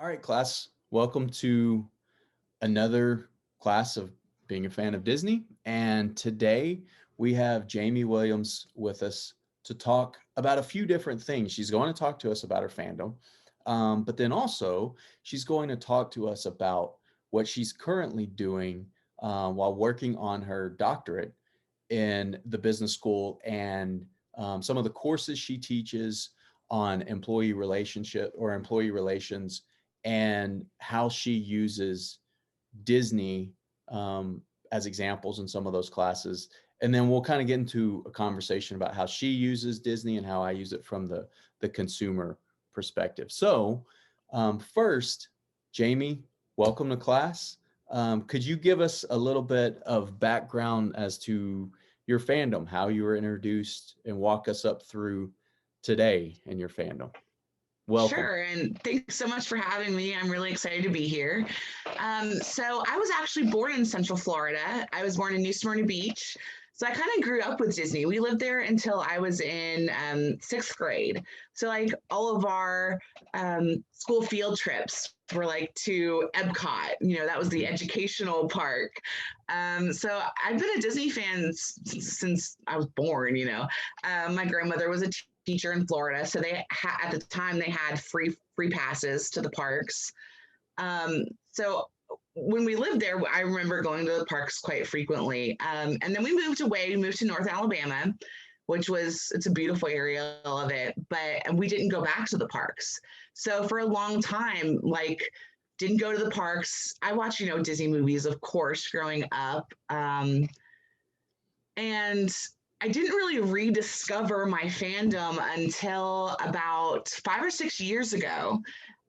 All right, class. Welcome to another class of being a fan of Disney. And today we have Jaime Williams with us to talk about a few different things. She's going to talk to us about her fandom, but then also she's going to talk to us about what she's currently doing while working on her doctorate in the business school and some of the courses she teaches on employee relationship or employee relations and how she uses Disney as examples in some of those classes. And then we'll kind of get into a conversation about how she uses Disney and how I use it from the consumer perspective. So first, Jaime, welcome to class. Could you give us a little bit of background as to your fandom, how you were introduced, and walk us up through today in your fandom? Welcome. Sure, and thanks so much for having me. I'm really excited to be here. So I was actually born in Central Florida. I was born in New Smyrna Beach. So I kind of grew up with Disney. We lived there until I was in sixth grade. So like all of our school field trips were like to Epcot. That was the Mhm. educational park. So I've been a Disney fan since I was born. My grandmother was a teacher in Florida, so at the time they had free passes to the parks. So when we lived there, I remember going to the parks quite frequently. And then we moved away. We moved to North Alabama, it's a beautiful area, I love it, but we didn't go back to the parks. So for a long time, like didn't go to the parks. I watched, Disney movies, of course, growing up. And I didn't really rediscover my fandom until about 5 or 6 years ago.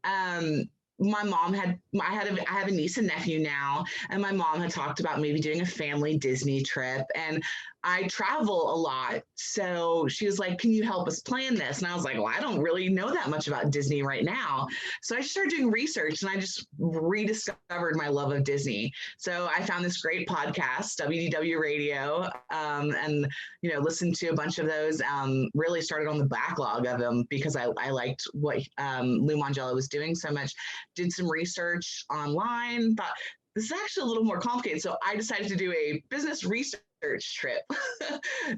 Um, my mom had I have a niece and nephew now, and my mom had talked about maybe doing a family Disney trip. And I travel a lot, so she was like, "Can you help us plan this?" And I was like, "Well, I don't really know that much about Disney right now." So I started doing research, and I just rediscovered my love of Disney. So I found this great podcast, WDW Radio, and listened to a bunch of those. Really started on the backlog of them because I liked what Lou Mangello was doing so much. Did some research online. Thought this is actually a little more complicated, so I decided to do a business research trip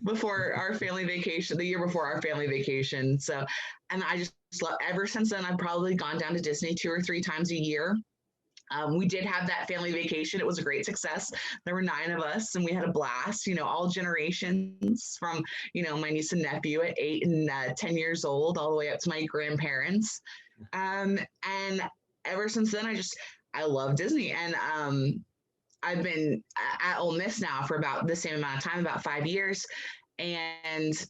before our family vacation, the year before our family vacation. So, and I just love. Ever since then, I've probably gone down to Disney 2 or 3 times a year. We did have that family vacation. It was a great success. There were 9 of us, and we had a blast. All generations from my niece and nephew at 8 and 10 years old, all the way up to my grandparents. And ever since then, I love Disney, and I've been at Ole Miss now for about the same amount of time, about 5 years, and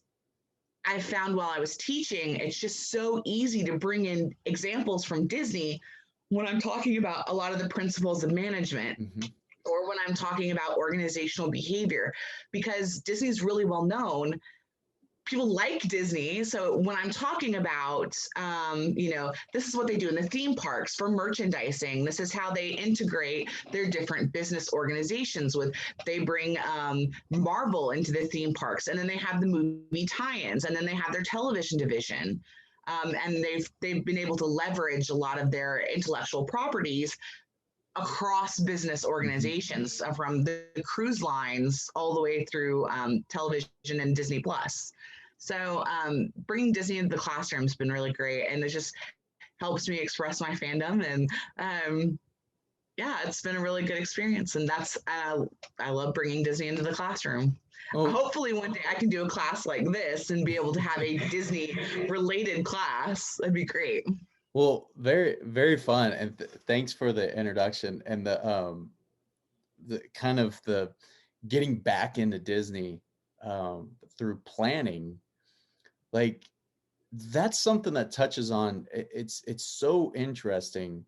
I found while I was teaching, it's just so easy to bring in examples from Disney when I'm talking about a lot of the principles of management Mhm. or when I'm talking about organizational behavior, because Disney's really well known. People like Disney. So when I'm talking about, this is what they do in the theme parks for merchandising. This is how they integrate their different business organizations with, they bring Marvel into the theme parks, and then they have the movie tie-ins, and then they have their television division. And they've been able to leverage a lot of their intellectual properties across business Mhm. organizations, from the cruise lines all the way through television and Disney Plus. So bringing Disney into the classroom has been really great, and it just helps me express my fandom. And yeah, it's been a really good experience, and I love bringing Disney into the classroom. Well, Hopefully, one day I can do a class like this and be able to have a Disney related class. That'd be great. well, very, very fun, and thanks for the introduction and the kind of the getting back into Disney through planning. Like that's something that touches on. It's so interesting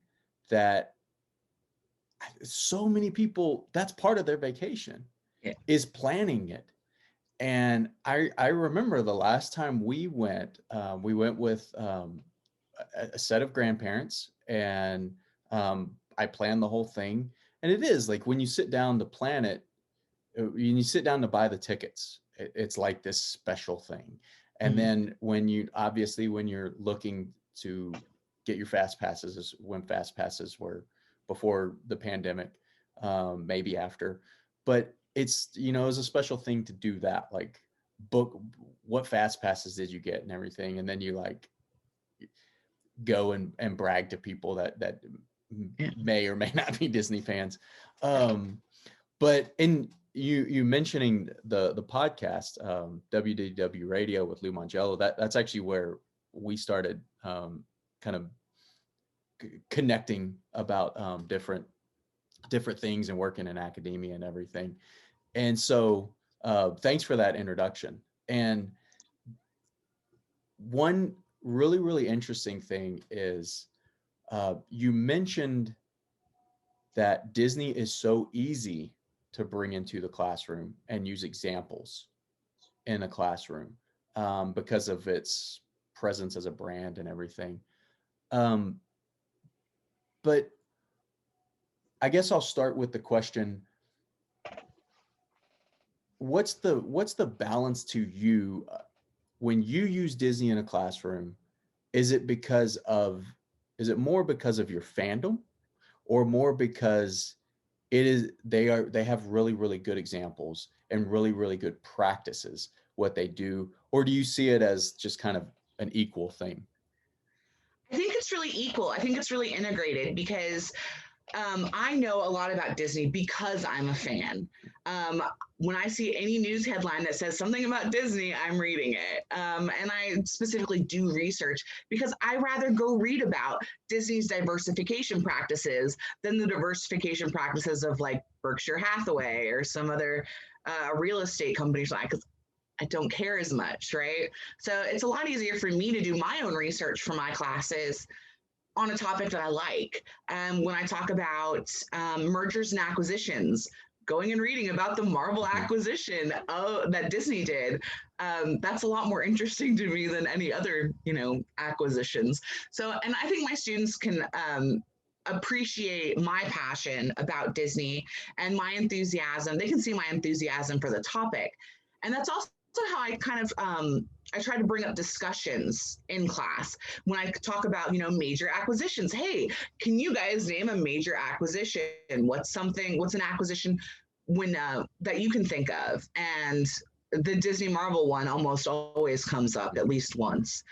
that so many people that's part of their vacation Yeah. is planning it. And I remember the last time we went with a set of grandparents, and I planned the whole thing. And it is like when you sit down to plan it, when you sit down to buy the tickets, it's like this special thing. And Mhm. then when you obviously when you're looking to get your fast passes is when fast passes were before the pandemic, maybe after, but it's, you know, it was a special thing to do that, like book what fast passes did you get and everything. And then you like go and brag to people that Yeah. may or may not be Disney fans. But in you mentioning the podcast, WDW Radio with Lou Mangello, that's actually where we started kind of connecting about different things and working in academia and everything. And so thanks for that introduction. And one really interesting thing is you mentioned that Disney is so easy to bring into the classroom and use examples in a classroom because of its presence as a brand and everything. Um, but I guess I'll start with the question: what's the balance to you when you use Disney in a classroom? Is it because of is it more because of your fandom, or more because they have really good examples and really good practices what they do, or do you see it as just kind of an equal thing? I think it's really equal. I think it's really integrated because I know a lot about Disney because I'm a fan. Um, when I see any news headline that says something about Disney, I'm reading it. And I specifically do research because I rather go read about Disney's diversification practices than the diversification practices of like Berkshire Hathaway or some other real estate companies, like, because I don't care as much, right? So it's a lot easier for me to do my own research for my classes on a topic that I like. When I talk about mergers and acquisitions, going and reading about the Marvel Mhm. acquisition that Disney did, that's a lot more interesting to me than any other, acquisitions. So, and I think my students can appreciate my passion about Disney and my enthusiasm. They can see my enthusiasm for the topic. And that's also how I kind of I try to bring up discussions in class when I talk about, major acquisitions. Hey, can you guys name a major acquisition? What's an acquisition when that you can think of? And the Disney Marvel one almost always comes up at least once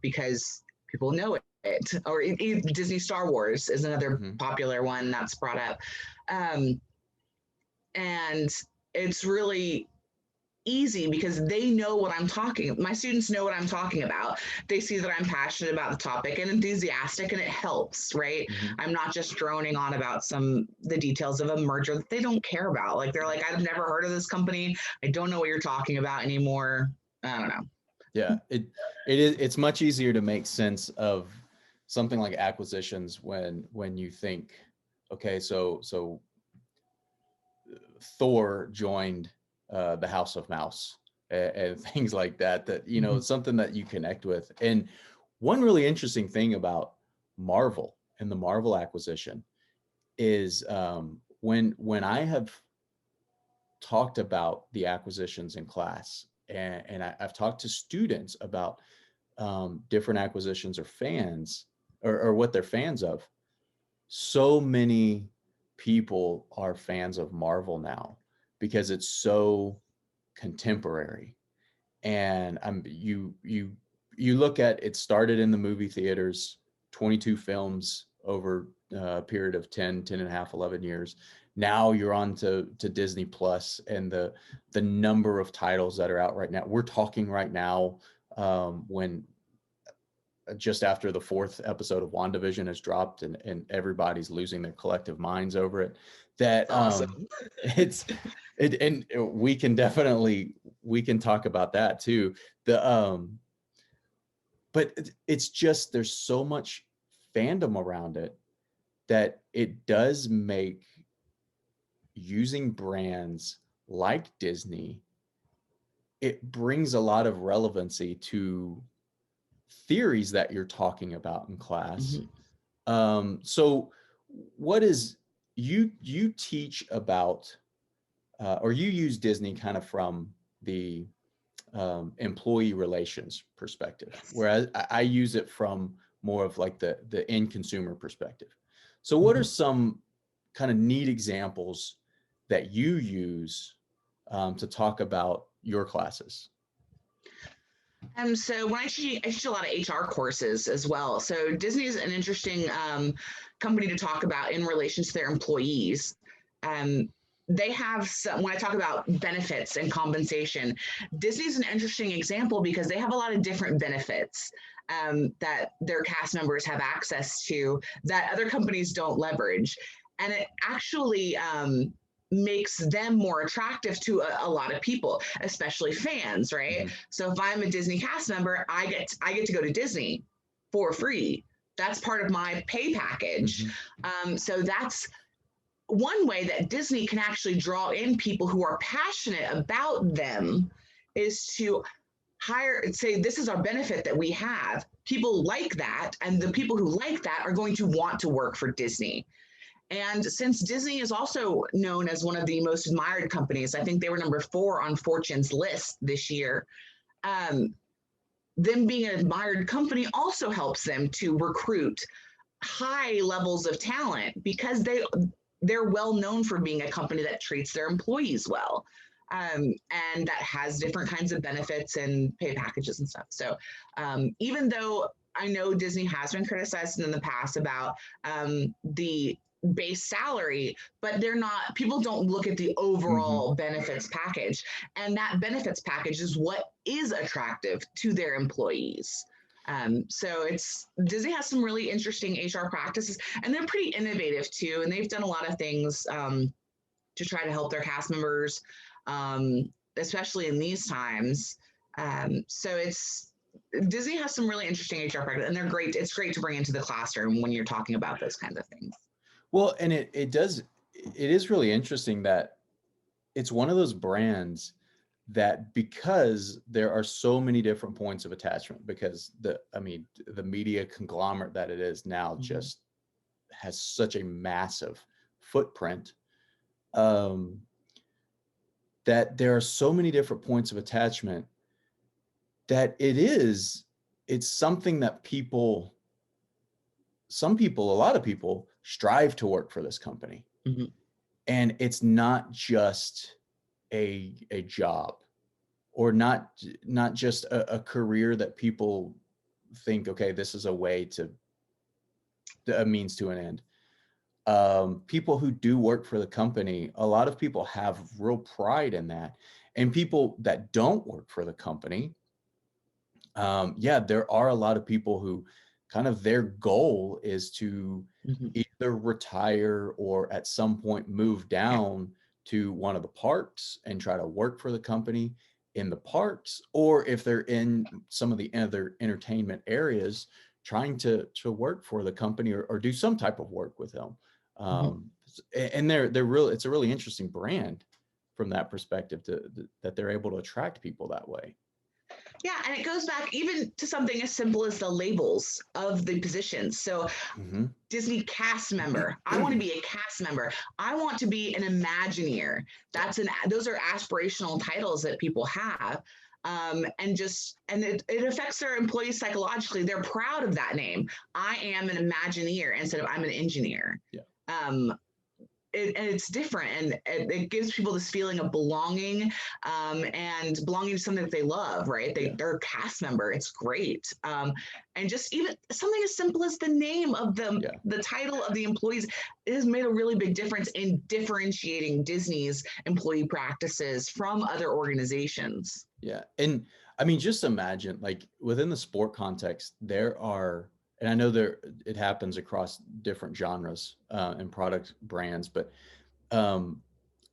because people know it. Or Disney Star Wars is another Mhm. popular one that's brought up. Um, and it's really easy because they know what I'm talking. My students know what I'm talking about. They see that I'm passionate about the topic and enthusiastic, and it helps, right? Mhm. I'm not just droning on about the details of a merger that they don't care about. Like they're like, I've never heard of this company. I don't know what you're talking about anymore. I don't know. Yeah, it's much easier to make sense of something like acquisitions when you think, okay, so Thor joined the House of Mouse and things like that, Mhm. something that you connect with. And one really interesting thing about Marvel and the Marvel acquisition is when I have talked about the acquisitions in class, and I've talked to students about different acquisitions or fans, or what they're fans of. So many people are fans of Marvel now because it's so contemporary. And you look at it, started in the movie theaters, 22 films over a period of 10 and a half, 11 years. Now you're on to Disney Plus, and the number of titles that are out right now. We're talking right now when just after the fourth episode of WandaVision has dropped, and everybody's losing their collective minds over it, that It's awesome. it's it, and we can talk about that too. The But it's just, there's so much fandom around it that it does make using brands like Disney, it brings a lot of relevancy to theories that you're talking about in class. Mhm. So what is you teach about, or you use Disney kind of from the employee relations perspective, Yes. whereas I use it from more of like the end consumer perspective. So what are Mhm. some kind of neat examples that you use to talk about your classes? So when I teach a lot of HR courses as well. So Disney is an interesting company to talk about in relation to their employees. Um, they have some, when I talk about benefits and compensation, Disney's an interesting example because they have a lot of different benefits that their cast members have access to that other companies don't leverage. And it actually makes them more attractive to a lot of people, especially fans, right? Mm-hmm. So if I'm a Disney cast member, I get to go to Disney for free. That's part of my pay package. Mm-hmm. So that's one way that Disney can actually draw in people who are passionate about them is to hire, say, this is our benefit that we have. People like that, and the people who like that are going to want to work for Disney. And since Disney is also known as one of the most admired companies, I think they were number 4 on Fortune's list this year. Um, them being an admired company also helps them to recruit high levels of talent because they're well known for being a company that treats their employees well. And that has different kinds of benefits and pay packages and stuff. So even though I know Disney has been criticized in the past about the base salary, but they're not, people don't look at the Mm-hmm. overall benefits package. And that benefits package is what is attractive to their employees. So it's Disney has some really interesting HR practices, and they're pretty innovative too. And they've done a lot of things to try to help their cast members, especially in these times. So it's Disney has some really interesting HR practices, and they're great. It's great to bring into the classroom when you're talking about those kinds of things. Well, and it is really interesting that it's one of those brands that, because there are so many different points of attachment, because the media conglomerate that it is now Mm-hmm. just has such a massive footprint, um, that there are so many different points of attachment, that it's something that a lot of people strive to work for this company. Mm-hmm. And it's not just a job, or not just a career that people think, okay, this is a way to a means to an end. People who do work for the company, a lot of people have real pride in that. And people that don't work for the company, yeah, there are a lot of people who kind of their goal is to Mm-hmm. either retire or at some point move Yeah. down to one of the parks and try to work for the company in the parks, or if they're in some of the other entertainment areas, trying to work for the company, or do some type of work with them. Mm-hmm. And they're really, it's a really interesting brand from that perspective, that they're able to attract people that way. Yeah, and it goes back even to something as simple as the labels of the positions. So Hmm. Disney cast member. I want to be a cast member. I want to be an Imagineer. Those are aspirational titles that people have. And it affects their employees psychologically. They're proud of that name. I am an Imagineer instead of I'm an engineer. Yeah. Um, and it's different, and it gives people this feeling of belonging, and belonging to something that they love, right? Yeah. They're a cast member. It's great. And just even something as simple as the name of Yeah. the title of the employees, it has made a really big difference in differentiating Disney's employee practices from other organizations. Yeah. And I mean, just imagine, like, within the sport context, there are, and I know it happens across different genres and product brands, but um,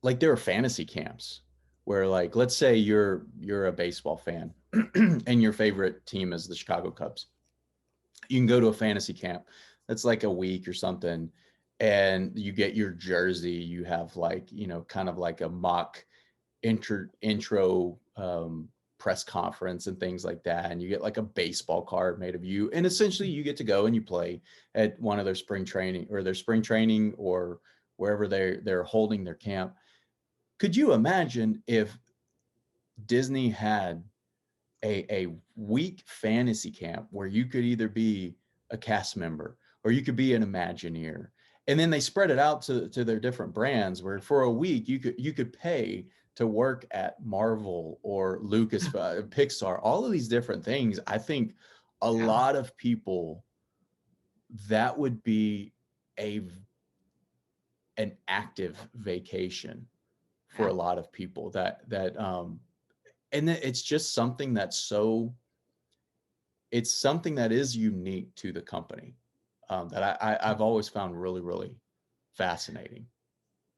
like there are fantasy camps where, like, let's say you're a baseball fan and your favorite team is the Chicago Cubs. You can go to a fantasy camp that's like a week or something, and you get your jersey. You have, like, kind of like a mock intro press conference and things like that, and you get like a baseball card made of you, and essentially you get to go and you play at one of their spring training or wherever they're holding their camp. Could you imagine if Disney had a week fantasy camp where you could either be a cast member, or you could be an Imagineer. And then they spread it out to their different brands, where for a week you could pay to work at Marvel or Lucas, Pixar, all of these different things. I think a Yeah. lot of people, that would be an active vacation for Yeah. a lot of people, and it's just something it's something that is unique to the company, that I've always found really, really fascinating.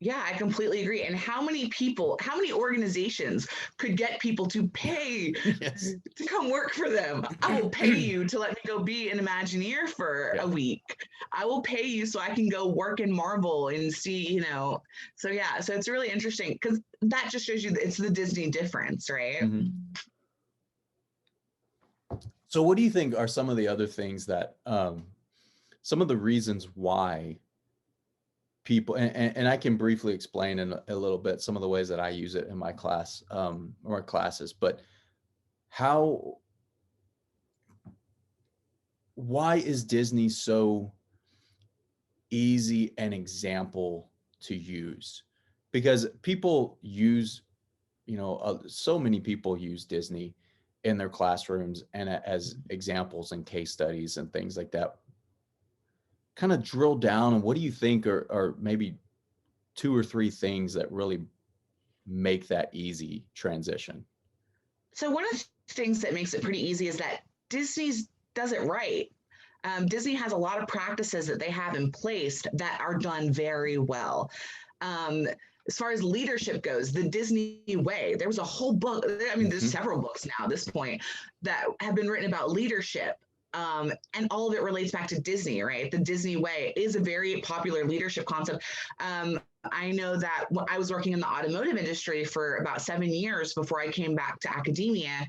Yeah, I completely agree. And how many people, how many organizations could get people to pay Yes. to come work for them? I will pay you to let me go be an Imagineer for Yeah. a week. I will pay you so I can go work in Marvel and see, So yeah, so it's really interesting because that just shows you that it's the Disney difference, right? Mhm. So what do you think are some of the other things that, some of the reasons why people, and I can briefly explain in a little bit some of the ways that I use it in my class, or classes, but how why is Disney so easy an example to use? Because people use, so many people use Disney in their classrooms and as examples and case studies and things like that. Kind of drill down, and what do you think are maybe two or three things that really make that easy transition? So one of the things that makes it pretty easy is that Disney's does it right. Disney has a lot of practices that they have in place that are done very well. Um, as far as leadership goes, the Disney way, there was a whole book. I mean, there's Hmm. several books now at this point that have been written about leadership. And all of it relates back to Disney, right? The Disney way is a very popular leadership concept. I know that I was working in the automotive industry for about 7 years before I came back to academia.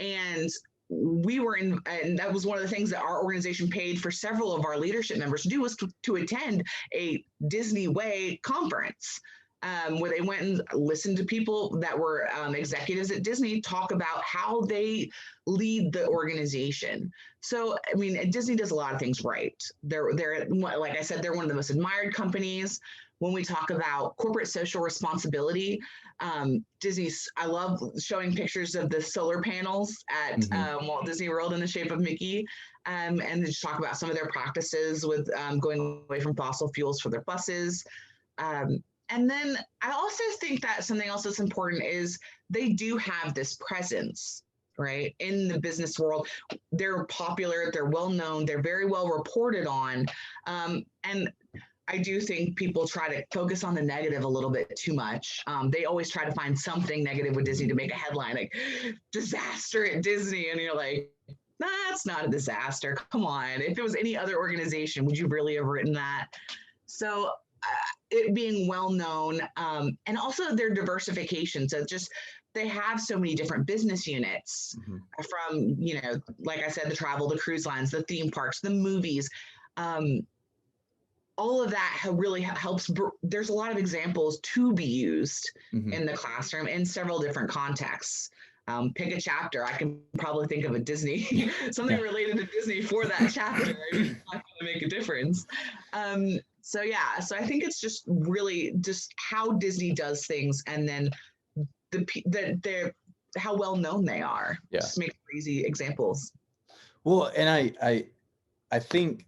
And and that was one of the things that our organization paid for several of our leadership members to do was to attend a Disney Way conference. Where they went and listened to people that were executives at Disney talk about how they lead the organization. So, I mean, Disney does a lot of things right. They're like I said, they're one of the most admired companies. When we talk about corporate social responsibility, Disney's, I love showing pictures of the solar panels at Hmm. Walt Disney World in the shape of Mickey, and just talk about some of their practices with going away from fossil fuels for their buses. And then I also think that something else that's important is they do have this presence, right, in the business world. They're popular, they're well known, they're very well reported on. And I do think people try to focus on the negative a little bit too much. They always try to find something negative with Disney to make a headline, like disaster at Disney. And you're like, that's not a disaster. Come on. If it was any other organization, would you really have written that? So it being well known, and also their diversification. So just they have so many different business units, Hmm. from, like I said, the travel, the cruise lines, the theme parks, the movies. All of that really helps. There's a lot of examples to be used Hmm. in the classroom in several different contexts. Pick a chapter. I can probably think of a Disney, something Yeah. related to Disney for that chapter. It's not going to make a difference. So yeah, so I think it's just really just how Disney does things, and then the how well known they are. Yeah. Just make easy examples. Well, and I think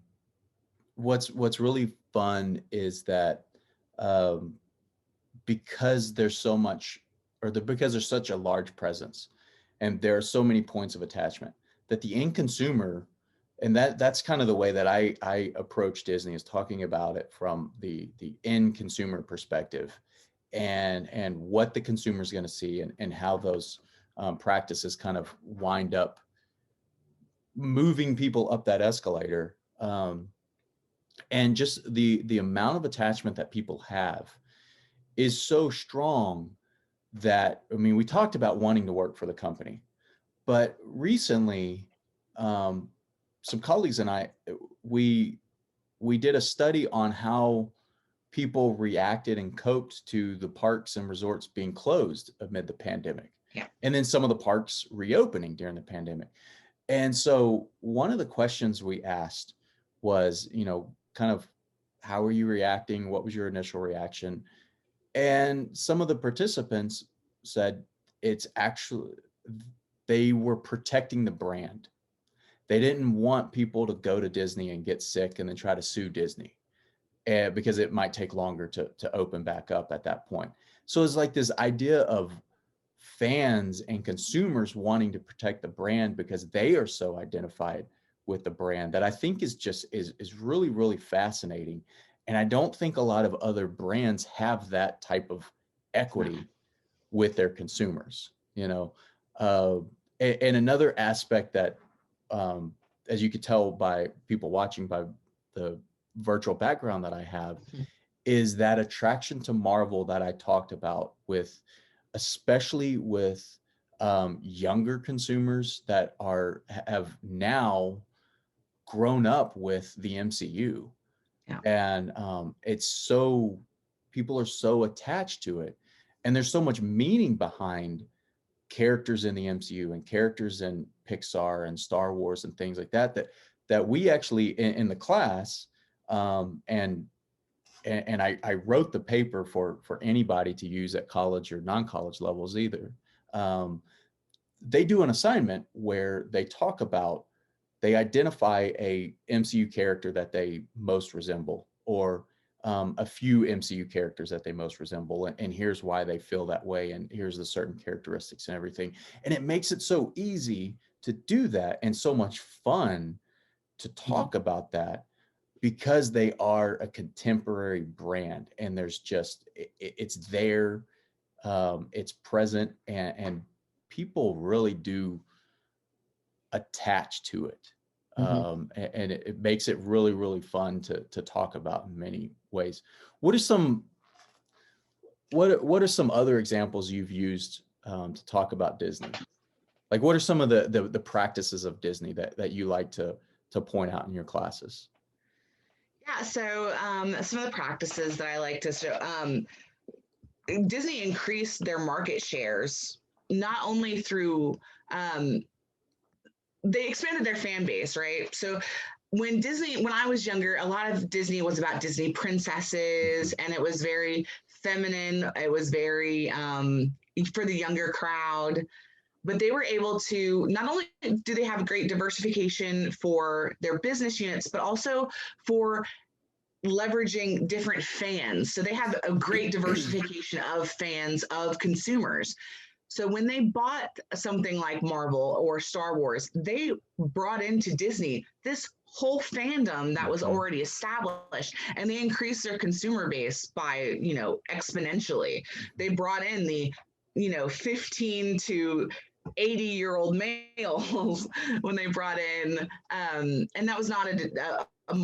what's really fun is that, um, because there's so much, because there's such a large presence, and there are so many points of attachment, that the end consumer, and that's kind of the way that I approach Disney, is talking about it from the end consumer perspective, and what the consumer is going to see, and how those, practices kind of wind up moving people up that escalator, and just the amount of attachment that people have is so strong, that, I mean, we talked about wanting to work for the company, but recently, um, some colleagues and I, we we did a study on how people reacted and coped to the parks and resorts being closed amid the pandemic, Yeah. and then some of the parks reopening during the pandemic. And so one of the questions we asked was, kind of how were you reacting? What was your initial reaction? And some of the participants said it's actually, they were protecting the brand. They didn't want people to go to Disney and get sick and then try to sue Disney, because it might take longer to open back up at that point. So it's like this idea of fans and consumers wanting to protect the brand because they are so identified with the brand, that I think is really, really fascinating. And I don't think a lot of other brands have that type of equity with their consumers, uh, and another aspect that, um, as you could tell by people watching, by the virtual background that I have, is that attraction to Marvel that I talked about, with especially with younger consumers that have now grown up with the MCU. Yeah. And it's so, people are so attached to it, and there's so much meaning behind characters in the MCU and characters in Pixar and Star Wars and things like that, that we actually in the class, and I wrote the paper for anybody to use at college or non-college levels either. Um, they do an assignment where they talk about, they identify a MCU character that they most resemble, or a few MCU characters that they most resemble, and here's why they feel that way, and here's the certain characteristics and everything. And it makes it so easy to do that, and so much fun to talk about that, because they are a contemporary brand, and there's just it's there, it's present, and people really do attach to it. Mhm. And it makes it really, really fun to talk about in many ways. What are some what are some other examples you've used, to talk about Disney? Like, what are some of the practices of Disney that you like to point out in your classes? Yeah, so some of the practices that I like to show, Disney increased their market shares not only through, um, they expanded their fan base, right? So when I was younger, a lot of Disney was about Disney princesses, Mhm. and it was very feminine. It was very for the younger crowd. But they were able to, not only do they have great diversification for their business units, but also for leveraging different fans. So they have a great diversification of fans, of consumers. So when they bought something like Marvel or Star Wars, they brought into Disney this whole fandom that was Mhm. already established, and they increased their consumer base by, exponentially. They brought in the, 15 to 80-year-old males when they brought in, and that was not a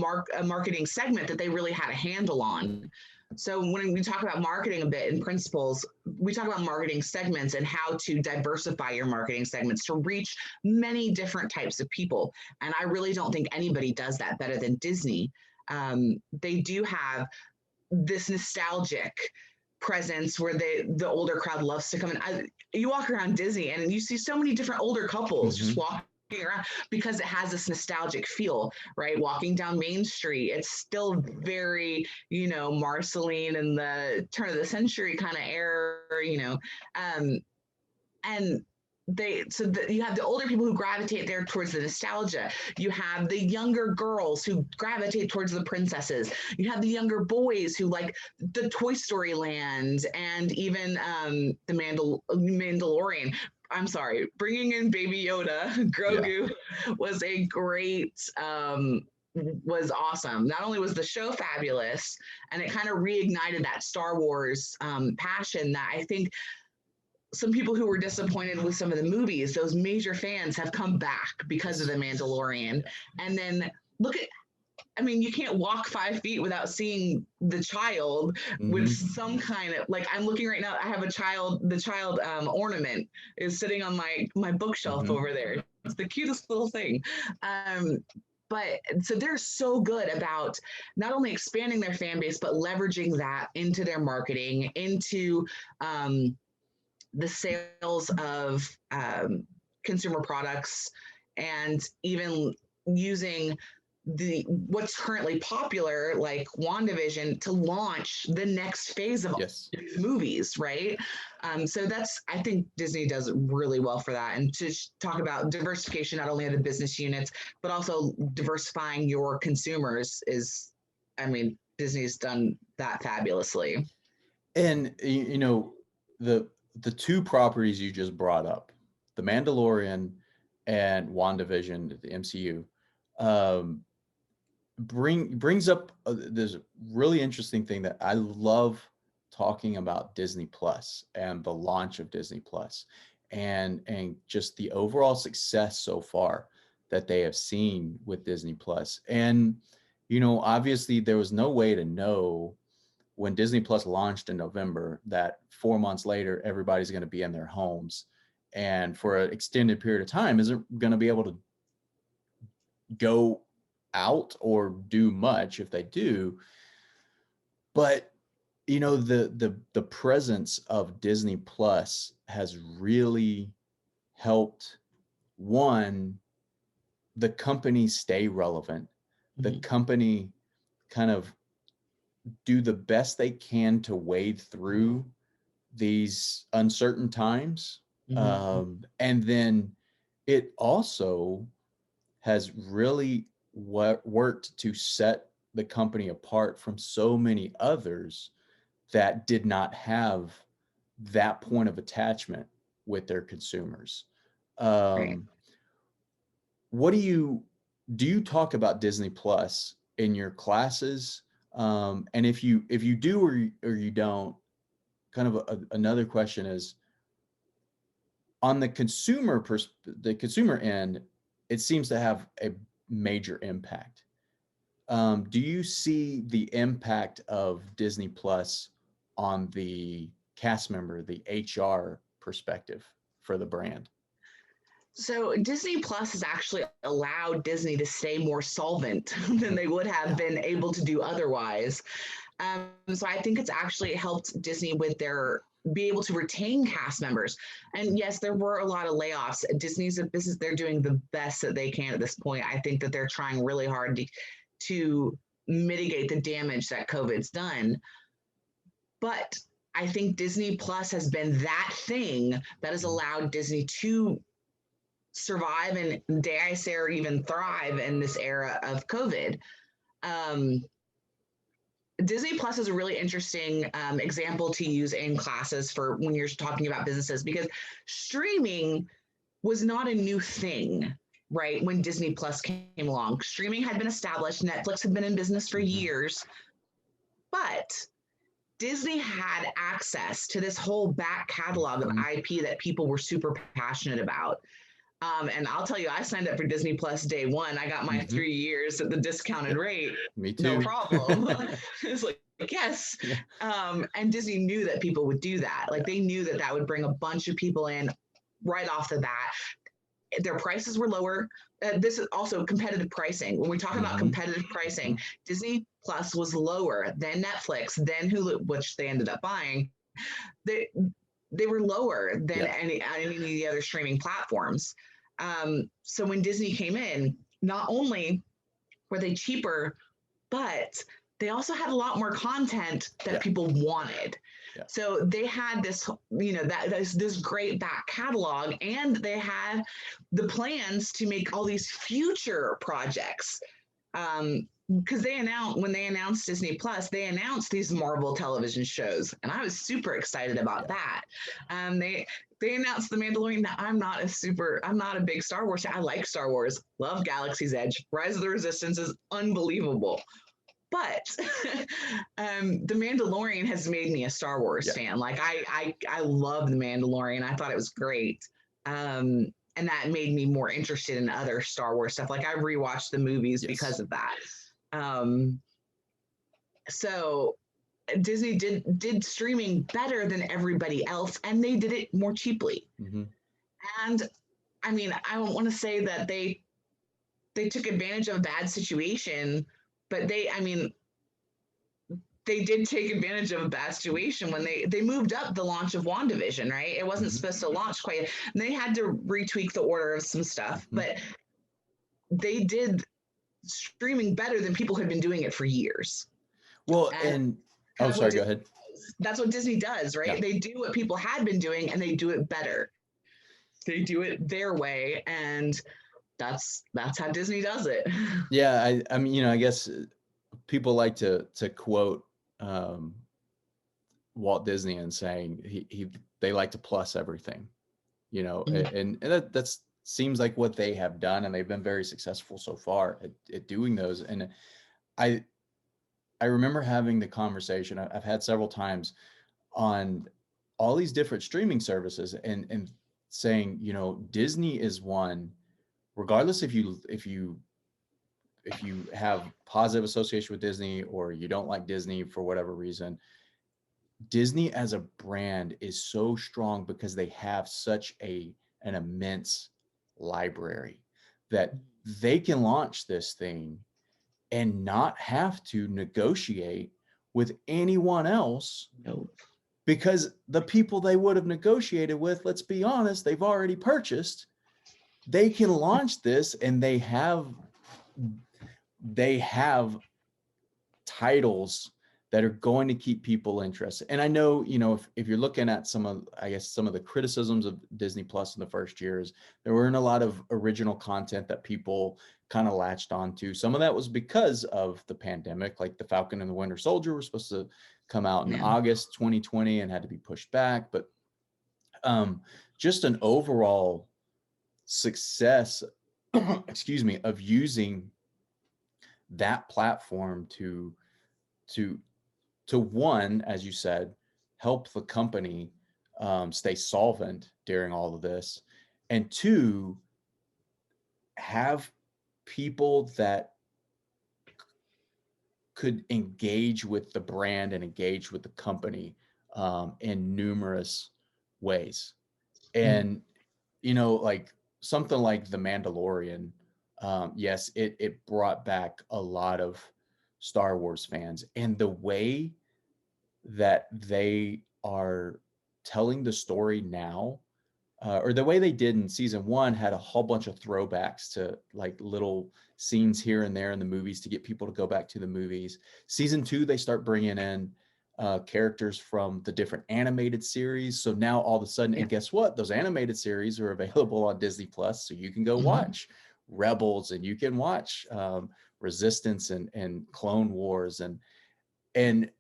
marketing segment that they really had a handle on. So when we talk about marketing a bit in principles, we talk about marketing segments and how to diversify your marketing segments to reach many different types of people. And I really don't think anybody does that better than Disney. They do have this nostalgic presence where the older crowd loves to come in. You walk around Disney and you see so many different older couples just Mhm. walking around because it has this nostalgic feel, right? Walking down Main Street, it's still very, Marceline and the turn of the century kind of era, and you have the older people who gravitate there towards the nostalgia. You have the younger girls who gravitate towards the princesses. You have the younger boys who like the Toy Story Land, and even the Mandalorian. I'm sorry, bringing in Baby Yoda, Yeah. Grogu, was a great was awesome. Not only was the show fabulous, and it kind of reignited that Star Wars passion that I think some people who were disappointed with some of the movies, those major fans have come back because of The Mandalorian. Yeah. And then look at, I mean, you can't walk 5 feet without seeing the child with Mhm. some kind of, like, I'm looking right now, I have the child ornament is sitting on my bookshelf Mhm. over there. It's the cutest little thing. But so they're so good about not only expanding their fan base, but leveraging that into their marketing, into the sales of consumer products, and even using what's currently popular, like WandaVision, to launch the next phase of Yes. movies, right? So I think Disney does really well for that. And to talk about diversification, not only of the business units, but also diversifying your consumers I mean, Disney's done that fabulously. And the the two properties you just brought up, The Mandalorian and WandaVision, the MCU, um, brings up this really interesting thing that I love talking about Disney Plus and the launch of Disney Plus and just the overall success so far that they have seen with Disney Plus. And obviously there was no way to know when Disney Plus launched in November that 4 months later everybody's going to be in their homes and for an extended period of time isn't going to be able to go out or do much if they do. But the presence of Disney Plus has really helped, one, the company stay relevant, the company kind of do the best they can to wade through these uncertain times. And then it also has really worked to set the company apart from so many others that did not have that point of attachment with their consumers. Right. What do you talk about Disney Plus in your classes? And if you do or you don't, kind of another question is on the the consumer end, it seems to have a major impact. Do you see the impact of Disney Plus on the cast member, the HR perspective for the brand? So Disney Plus has actually allowed Disney to stay more solvent than they would have been able to do otherwise. So I think it's actually helped Disney with their be able to retain cast members. And yes, there were a lot of layoffs. Disney's a business; they're doing the best that they can at this point. I think that they're trying really hard to mitigate the damage that COVID's done. But I think Disney Plus has been that thing that has allowed Disney to survive and, dare I say, or even thrive in this era of COVID. Um, Disney Plus is a really interesting example to use in classes for when you're talking about businesses, because streaming was not a new thing, right? When Disney Plus came along, streaming had been established. Netflix had been in business for years, but Disney had access to this whole back catalog of IP that people were super passionate about. And I'll tell you, I signed up for Disney Plus day one. I got my 3 years at the discounted rate. Me too. No problem. It's like, yes. And Disney knew that people would do that. Like they knew that that would bring a bunch of people in right off the bat. Their prices were lower. This is also competitive pricing. When we talk about competitive pricing, Disney Plus was lower than Netflix, then Hulu, which they ended up buying. They were lower than any of the other streaming platforms. So when Disney came in, not only were they cheaper, but they also had a lot more content that people wanted. So they had this, this great back catalog, and they had the plans to make all these future projects. Because when they announced Disney Plus, they announced these Marvel television shows, and I was super excited about that. They announced The Mandalorian. I'm not a big Star Wars fan. I like Star Wars, love Galaxy's Edge, Rise of the Resistance is unbelievable. But The Mandalorian has made me a Star Wars fan. Like I love The Mandalorian. I thought it was great. And that made me more interested in other Star Wars stuff. Like I rewatched the movies because of that. So Disney did streaming better than everybody else, and they did it more cheaply. And I mean, I don't want to say that they took advantage of a bad situation, but they did take advantage of a bad situation when they moved up the launch of WandaVision, right? It wasn't supposed to launch quite. And they had to retweak the order of some stuff, but they did streaming better than people who had been doing it for years. Well, And and oh, kind of what sorry, go Disney ahead. does. That's what Disney does, Yeah. right? They do what people had been doing and they do it better. They do it their way, and that's how Disney does it. Yeah, I mean, I guess people like to quote Walt Disney and saying they like to plus everything, and that's seems like what they have done, and they've been very successful so far at doing those. And I I remember having the conversation I've had several times on all these different streaming services, and saying, Disney is one, regardless if you have positive association with Disney or you don't like Disney for whatever reason. Disney as a brand is so strong because they have such an immense library that they can launch this thing and not have to negotiate with anyone else, Nope. because the people they would have negotiated with, let's be honest, they've already purchased. They can launch this, and they have titles that are going to keep people interested. And I know, if you're looking at some of the criticisms of Disney Plus in the first years, there weren't a lot of original content that people kind of latched onto. Some of that was because of the pandemic, like the Falcon and the Winter Soldier were supposed to come out in Yeah. August 2020 and had to be pushed back. But just an overall success, excuse me, of using that platform to one, as you said, help the company stay solvent during all of this, and two, have people that could engage with the brand and engage with the company in numerous ways. And like something like The Mandalorian, yes, it brought back a lot of Star Wars fans, and the way that they are telling the story now, or the way they did in season one, had a whole bunch of throwbacks to like little scenes here and there in the movies to get people to go back to the movies. Season two, they start bringing in characters from the different animated series. So now all of a sudden, Yeah. and guess what? Those animated series are available on Disney Plus, so you can go watch Rebels, and you can watch Resistance and Clone Wars, and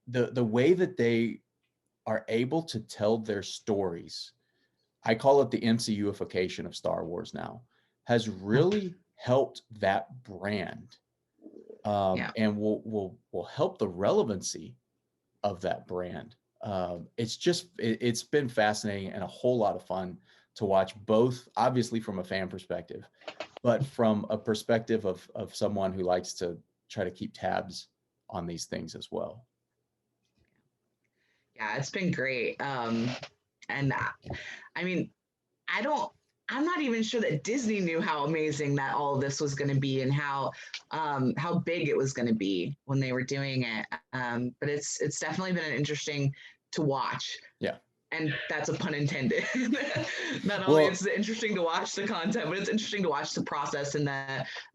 the way that they are able to tell their stories, I call it the MCUification of Star Wars now, has really helped that brand, Yeah. and will help the relevancy of that brand. It's been fascinating and a whole lot of fun to watch, both obviously from a fan perspective, but from a perspective of someone who likes to try to keep tabs on these things as well. Yeah, it's been great. And I mean, I don't. I'm not even sure that Disney knew how amazing that all of this was going to be and how big it was going to be when they were doing it. But it's definitely been interesting to watch, Yeah. and that's a pun intended. Not only Well, it's interesting to watch the content, but it's interesting to watch the process and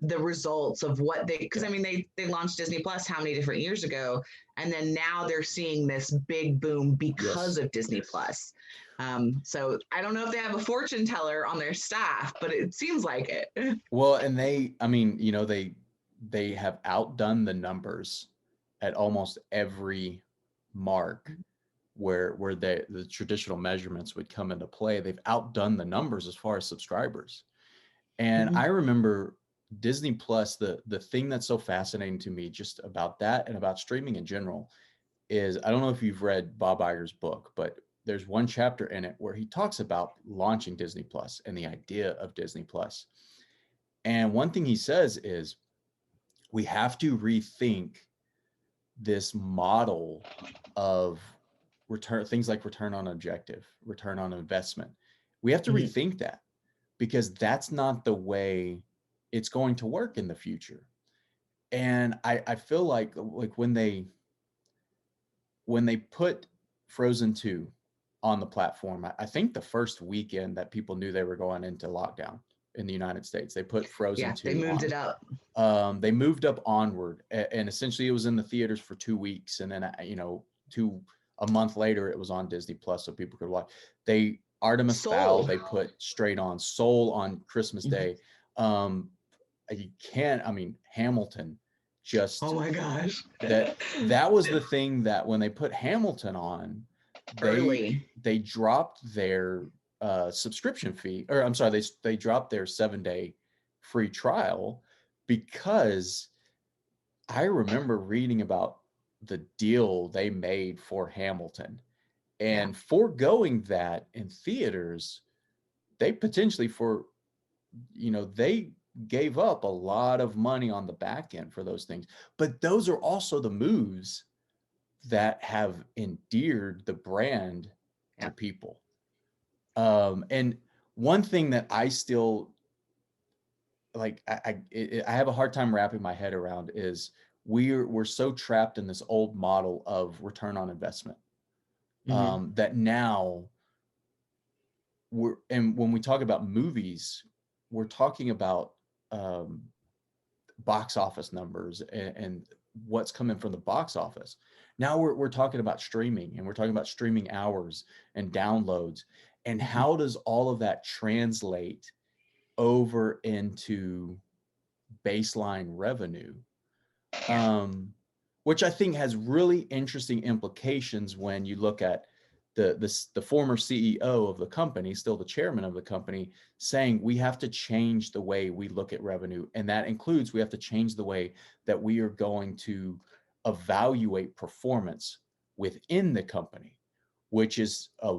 the results of what they, because I mean they launched Disney Plus how many different years ago, and then now they're seeing this big boom because yes. of Disney Plus. So I don't know if they have a fortune teller on their staff, but it seems like it. Well, and I mean, they have outdone the numbers at almost every mark where the traditional measurements would come into play. They've outdone the numbers as far as subscribers. And I remember Disney Plus, the thing that's so fascinating to me just about that and about streaming in general is, I don't know if you've read Bob Iger's book, but there's one chapter in it where he talks about launching Disney Plus and the idea of Disney Plus. And one thing he says is, we have to rethink this model of things like return on objective, return on investment. We have to rethink that, because that's not the way it's going to work in the future. And I feel like when they put Frozen 2 on the platform, I think the first weekend that people knew they were going into lockdown, in the United States. They put Frozen Yeah, they 2 moved on. it up. They moved up Onward, and essentially it was in the theaters for 2 weeks, and then a month later it was on Disney Plus, so people could watch. Artemis Fowl Soul. they put straight on. Soul on Christmas Mhm. Day. You can't. I mean, Hamilton. Oh Just my gosh. that was the thing that when they put Hamilton on, they Early. they dropped their subscription fee, or I'm sorry, they dropped their 7-day free trial, because I remember reading about the deal they made for Hamilton, Yeah. and foregoing that in theaters, they potentially they gave up a lot of money on the back end for those things. But those are also the moves that have endeared the brand to Yeah. people. And one thing that I still like, I have a hard time wrapping my head around is we're so trapped in this old model of return on investment, Mhm. that now and when we talk about movies, we're talking about um, box office numbers and what's coming from the box office. Now we're talking about streaming, and we're talking about streaming hours and downloads, and Mhm. how does all of that translate over into baseline revenue, Yeah. um, which I think has really interesting implications when you look at the former CEO of the company, still the chairman of the company, saying we have to change the way we look at revenue, and that includes we have to change the way that we are going to evaluate performance within the company, which is a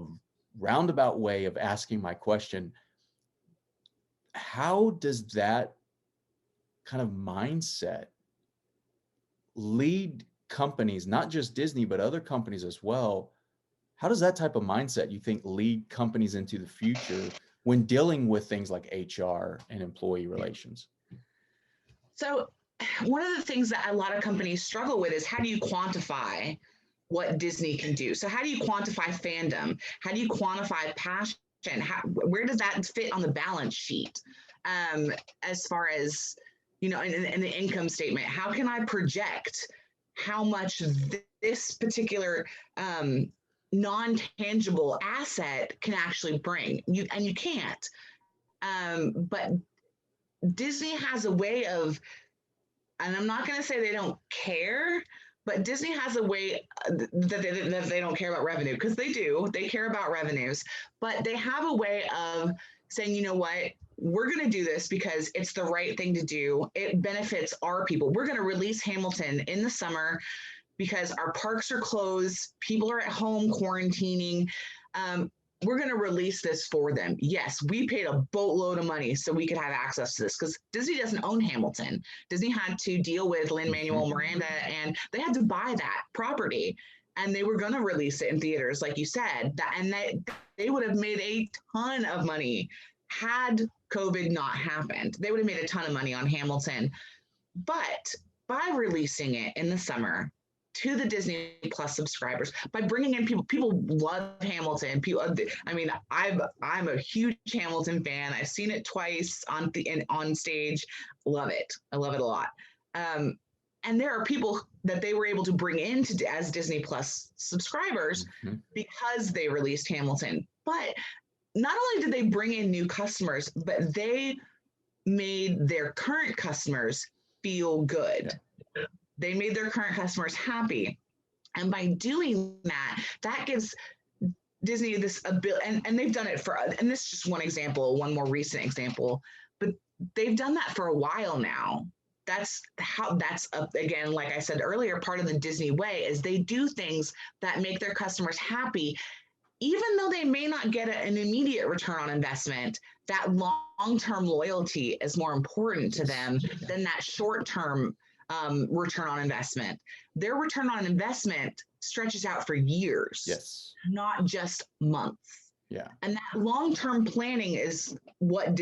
roundabout way of asking my question: how does that kind of mindset lead companies, not just Disney, but other companies as well? How does that type of mindset, you think, lead companies into the future when dealing with things like HR and employee relations? So, one of the things that a lot of companies struggle with is how do you quantify what Disney can do? So, how do you quantify fandom? How do you quantify passion? Where does that fit on the balance sheet? As far as, in the income statement, how can I project how much this particular non-tangible asset can actually bring? You can't. But Disney has a way of, and I'm not going to say they don't care, but Disney has a way that they don't care about revenue, because they do. They care about revenues, but they have a way of saying, you know what, we're going to do this because it's the right thing to do. It benefits our people. We're going to release Hamilton in the summer because our parks are closed. People are at home quarantining. Um, we're going to release this for them. Yes, we paid a boatload of money so we could have access to this, because Disney doesn't own Hamilton. Disney had to deal with Lin-Manuel Mhm. Miranda, and they had to buy that property. And they were going to release it in theaters, like you said, and they would have made a ton of money had COVID not happened. They would have made a ton of money on Hamilton. But by releasing it in the summer to the Disney Plus subscribers, by bringing in people love Hamilton. I mean, I'm a huge Hamilton fan. I've seen it twice on stage. Love it. I love it a lot. Um, and there are people that they were able to bring in as Disney Plus subscribers Mhm. because they released Hamilton. But not only did they bring in new customers, but they made their current customers feel good. Yeah. They made their current customers happy. And by doing that, that gives Disney this ability, and they've done it and this is just one example, one more recent example, but they've done that for a while now. Again, like I said earlier, part of the Disney way is they do things that make their customers happy, even though they may not get an immediate return on investment. That long-term loyalty is more important to Yes. them than that short-term return on investment. Their return on investment stretches out for years, Yes. not just months. Yeah. And that long-term planning is what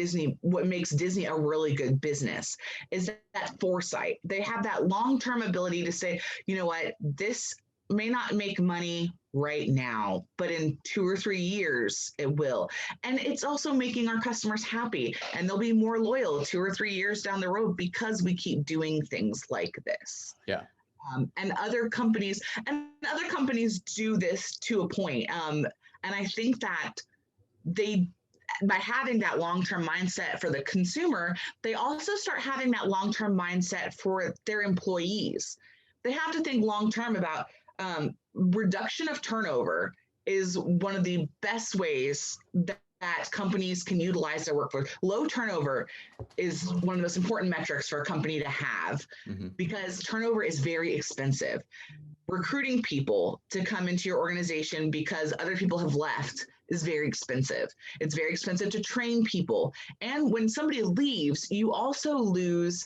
makes Disney a really good business, is that foresight. They have that long-term ability to say, you know what, this may not make money right now, but in 2 or 3 years it will. And it's also making our customers happy, and they'll be more loyal 2 or 3 years down the road because we keep doing things like this. Yeah. And other companies do this to a point. And I think that they by having that long-term mindset for the consumer, they also start having that long-term mindset for their employees. They have to think long-term about reduction of turnover is one of the best ways that companies can utilize their workforce. Low turnover is one of the most important metrics for a company to have, because turnover is very expensive. Recruiting people to come into your organization because other people have left is very expensive. It's very expensive to train people. And when somebody leaves, you also lose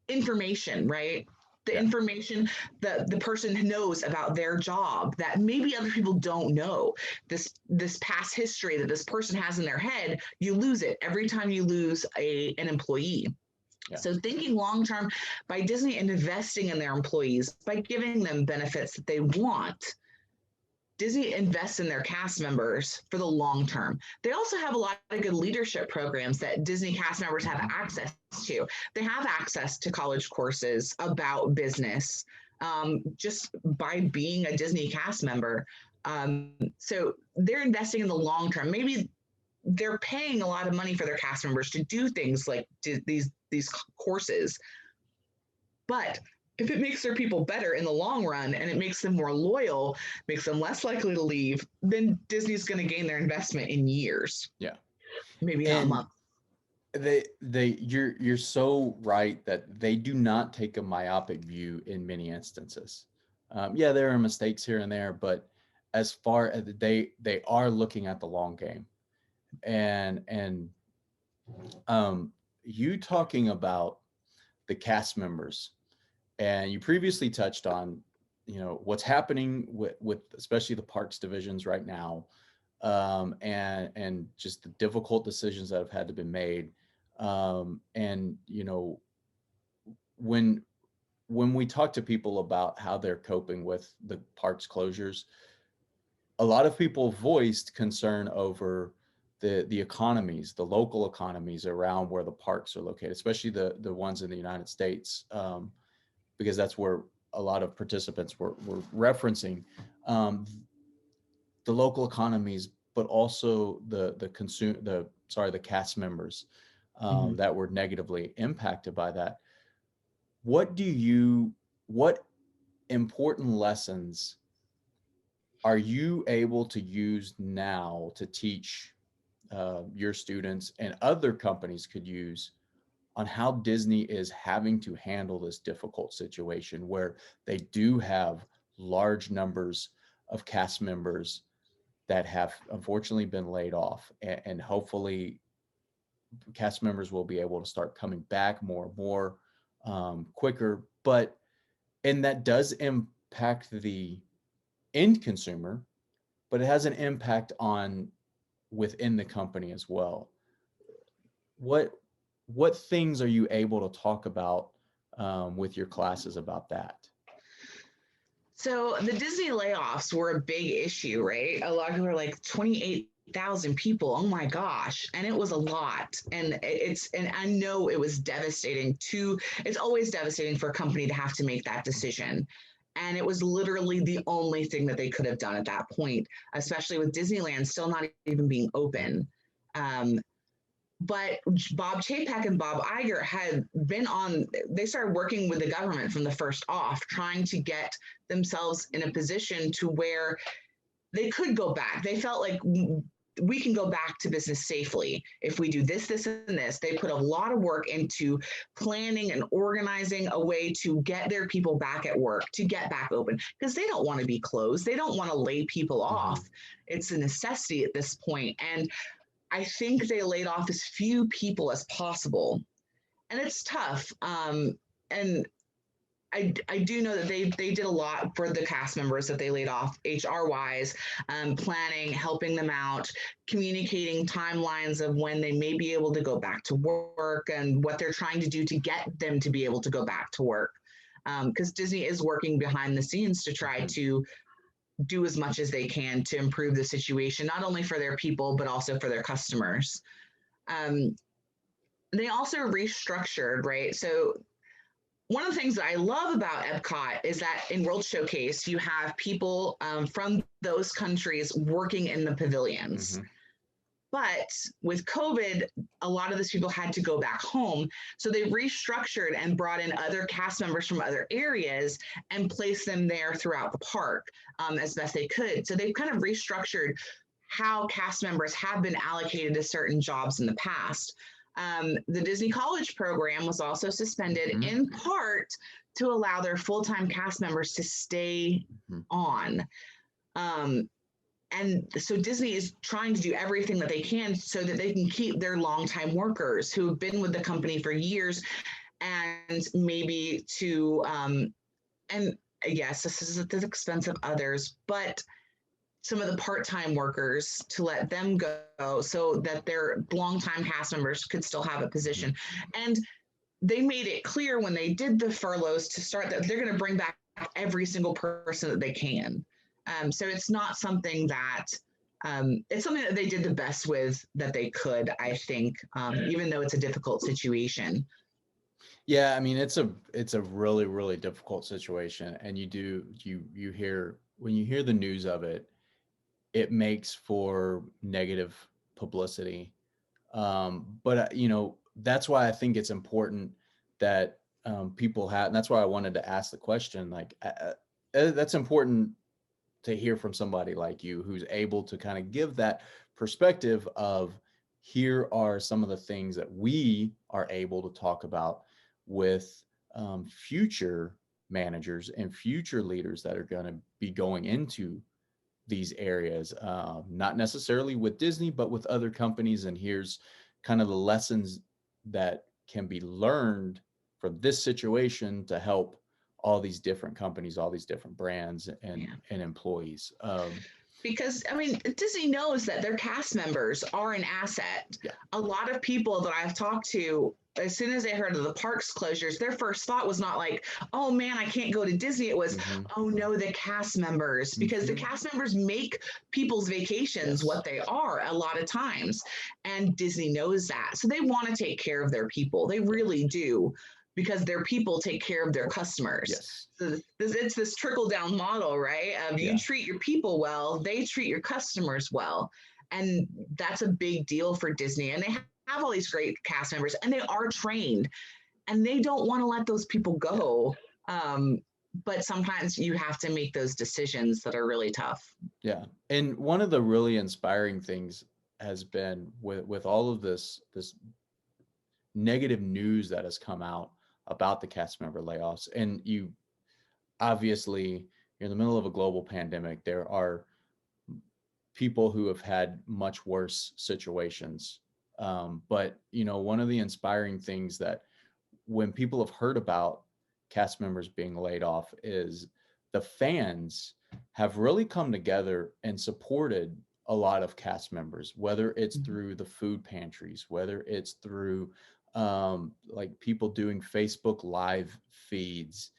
information, right? The information that the person knows about their job that maybe other people don't know. This past history that this person has in their head, you lose it every time you lose an employee. Yeah. So thinking long-term by Disney investing in their employees, by giving them benefits that they want, Disney invests in their cast members for the long term. They also have a lot of good leadership programs that Disney cast members have access to. They have access to college courses about business just by being a Disney cast member. So they're investing in the long term. Maybe they're paying a lot of money for their cast members to do things like these courses. But if it makes their people better in the long run and it makes them more loyal, makes them less likely to leave, then Disney's going to gain their investment in years. Yeah. Maybe not months. You're so right that they do not take a myopic view in many instances. Yeah, there are mistakes here and there, but as far as they are looking at the long game. And you talking about the cast members, and you previously touched on, what's happening with especially the parks divisions right now, and just the difficult decisions that have had to be made. And when we talk to people about how they're coping with the parks closures, a lot of people voiced concern over the economies, the local economies around where the parks are located, especially the ones in the United States, because that's where a lot of participants were referencing the local economies, but also the cast members that were negatively impacted by that. What important lessons are you able to use now to teach your students, and other companies could use, on how Disney is having to handle this difficult situation where they do have large numbers of cast members that have unfortunately been laid off, and hopefully cast members will be able to start coming back more and more quicker, and that does impact the end consumer, but it has an impact on within the company as well. What things are you able to talk about with your classes about that? So the Disney layoffs were a big issue, right? A lot of people were like 28,000 people. Oh my gosh. And it was a lot. And I know it was devastating it's always devastating for a company to have to make that decision. And it was literally the only thing that they could have done at that point, especially with Disneyland still not even being open. But Bob Chapek and Bob Iger they started working with the government from the first off, trying to get themselves in a position to where they could go back. They felt like we can go back to business safely if we do this, this, and this. They put a lot of work into planning and organizing a way to get their people back at work, to get back open, because they don't want to be closed. They don't want to lay people off. It's a necessity at this point. And I think they laid off as few people as possible. And it's tough. And I do know that they did a lot for the cast members that they laid off, HR wise, planning, helping them out, communicating timelines of when they may be able to go back to work and what they're trying to do to get them to be able to go back to work. because Disney is working behind the scenes to try to do as much as they can to improve the situation, not only for their people, but also for their customers. They also restructured, right? So one of the things that I love about Epcot is that in World Showcase, you have people from those countries working in the pavilions. But with COVID, a lot of those people had to go back home. So they restructured and brought in other cast members from other areas and placed them there throughout the park as best they could. So they've kind of restructured how cast members have been allocated to certain jobs in the past. The Disney College program was also suspended in part to allow their full-time cast members to stay on. And so Disney is trying to do everything that they can so that they can keep their longtime workers who have been with the company for years, and maybe to, and yes, this is at the expense of others, but some of the part-time workers, to let them go so that their longtime cast members could still have a position. And they made it clear when they did the furloughs to start that they're going to bring back every single person that they can. So it's not something that, it's something that they did the best with that they could, I think, even though it's a difficult situation. Yeah, I mean, it's a really, really difficult situation. And you hear, when you hear the news of it, it makes for negative publicity. But that's why I think it's important that people have, and that's why I wanted to ask the question, like, that's important to hear from somebody like you who's able to kind of give that perspective of, here are some of the things that we are able to talk about with future managers and future leaders that are going to be going into these areas, not necessarily with Disney, but with other companies. And here's kind of the lessons that can be learned from this situation to help all these different companies, all these different brands and employees. Because, I mean, Disney knows that their cast members are an asset. Yeah. A lot of people that I've talked to, as soon as they heard of the parks closures, their first thought was not like, oh man, I can't go to Disney. It was, oh no, the cast members, because the cast members make people's vacations what they are a lot of times. And Disney knows that. So they want to take care of their people. They really do, because their people take care of their customers. Yes. So it's this trickle down model, right? You treat your people well, they treat your customers well. And that's a big deal for Disney. And they have all these great cast members, and they are trained, and they don't want to let those people go. But sometimes you have to make those decisions that are really tough. Yeah. And one of the really inspiring things has been with all of this negative news that has come out about the cast member layoffs. And you obviously, you're in the middle of a global pandemic. There are people who have had much worse situations. But one of the inspiring things that when people have heard about cast members being laid off is the fans have really come together and supported a lot of cast members, whether it's through the food pantries, whether it's through like people doing Facebook live feeds,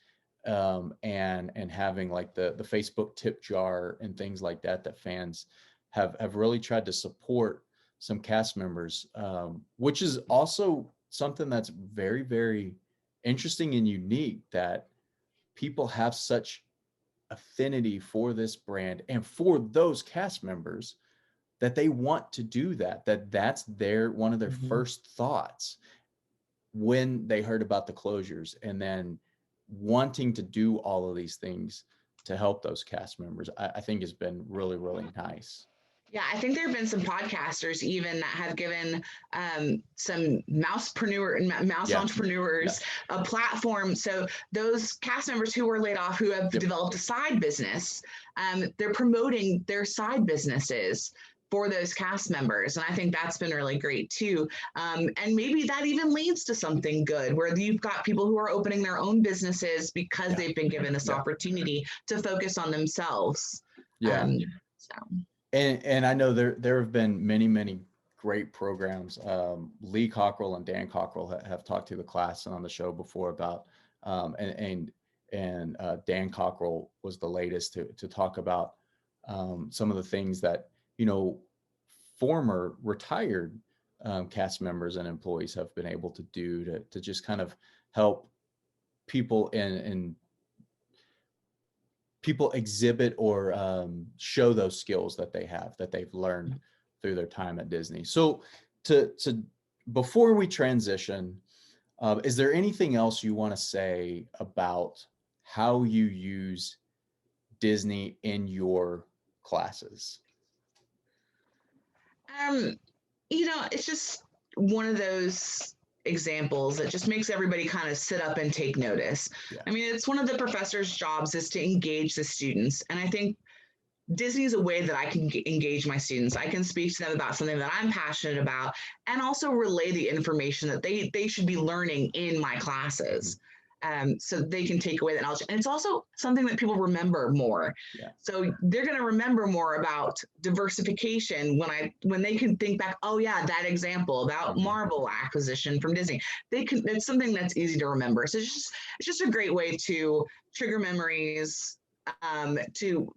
and having like the Facebook tip jar and things like that fans have really tried to support some cast members, which is also something that's very, very interesting and unique, that people have such affinity for this brand and for those cast members that they want to do that's their one of their first thoughts when they heard about the closures, and then wanting to do all of these things to help those cast members, I think has been really, really nice. Yeah, I think there have been some podcasters even that have given some mouse entrepreneurs a platform. So those cast members who were laid off, who have developed a side business, they're promoting their side businesses for those cast members. And I think that's been really great too. And maybe that even leads to something good, where you've got people who are opening their own businesses because they've been given this opportunity to focus on themselves. So. And I know there have been many, many great programs. Lee Cockrell and Dan Cockrell have talked to the class and on the show before about, and and Dan Cockrell was the latest to talk about some of the things that, former retired cast members and employees have been able to do to just kind of help people and people exhibit or show those skills that they've learned through their time at Disney. So to before we transition, is there anything else you want to say about how you use Disney in your classes? Um, it's just one of those examples that just makes everybody kind of sit up and take notice. Yeah. I mean, it's one of the professor's jobs is to engage the students. And I think Disney is a way that I can engage my students. I can speak to them about something that I'm passionate about and also relay the information that they should be learning in my classes. So they can take away that knowledge. And it's also something that people remember more. Yeah. So they're going to remember more about diversification when they can think back, oh yeah, that example about Marvel acquisition from Disney. It's something that's easy to remember. So it's just a great way to trigger memories, to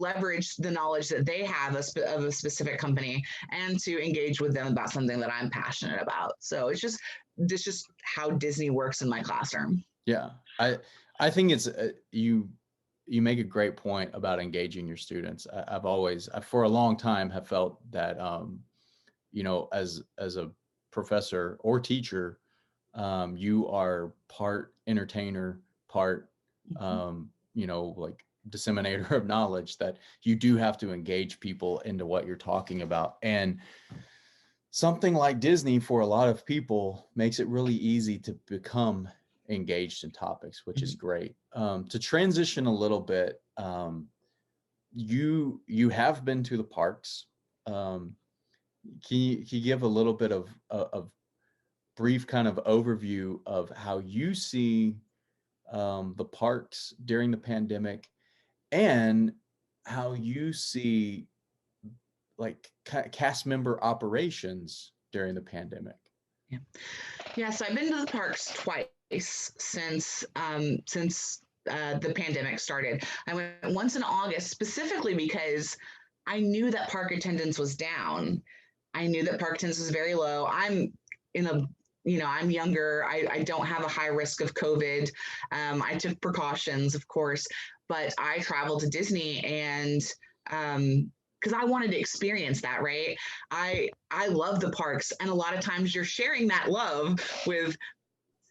leverage the knowledge that they have of a specific company and to engage with them about something that I'm passionate about. So it's just how Disney works in my classroom. Yeah, I think it's you make a great point about engaging your students. I've always, for a long time, have felt that as a professor or teacher, you are part entertainer, part like disseminator of knowledge, that you do have to engage people into what you're talking about. And something like Disney, for a lot of people, makes it really easy to become engaged in topics, which is great. To transition a little bit, you have been to the parks. Can you give a little bit of brief kind of overview of how you see the parks during the pandemic, and how you see like cast member operations during the pandemic? Yeah, so I've been to the parks twice since the pandemic started. I went once in August specifically because I knew that park attendance was down. I knew that park attendance was very low. I'm younger. I don't have a high risk of COVID. I took precautions, of course, but I traveled to Disney and because I wanted to experience that, right? I love the parks, and a lot of times you're sharing that love with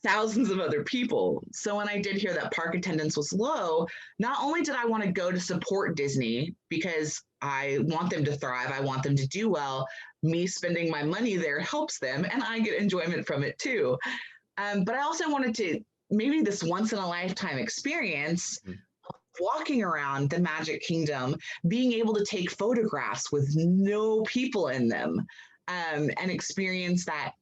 thousands of other people. So when I did hear that park attendance was low, not only did I want to go to support Disney because I want them to thrive, I want them to do well, me spending my money there helps them and I get enjoyment from it too. But I also wanted to maybe this once in a lifetime experience walking around the Magic Kingdom, being able to take photographs with no people in them, and experience that.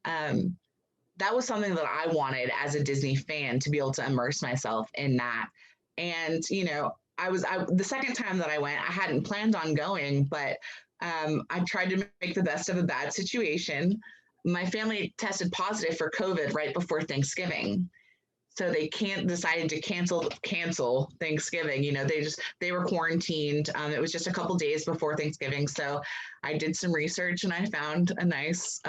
That was something that I wanted as a Disney fan, to be able to immerse myself in that. And the second time that I went, I hadn't planned on going, but I tried to make the best of a bad situation. My family tested positive for COVID right before Thanksgiving. So they decided to cancel Thanksgiving. They were quarantined. It was just a couple days before Thanksgiving. So I did some research and I found a nice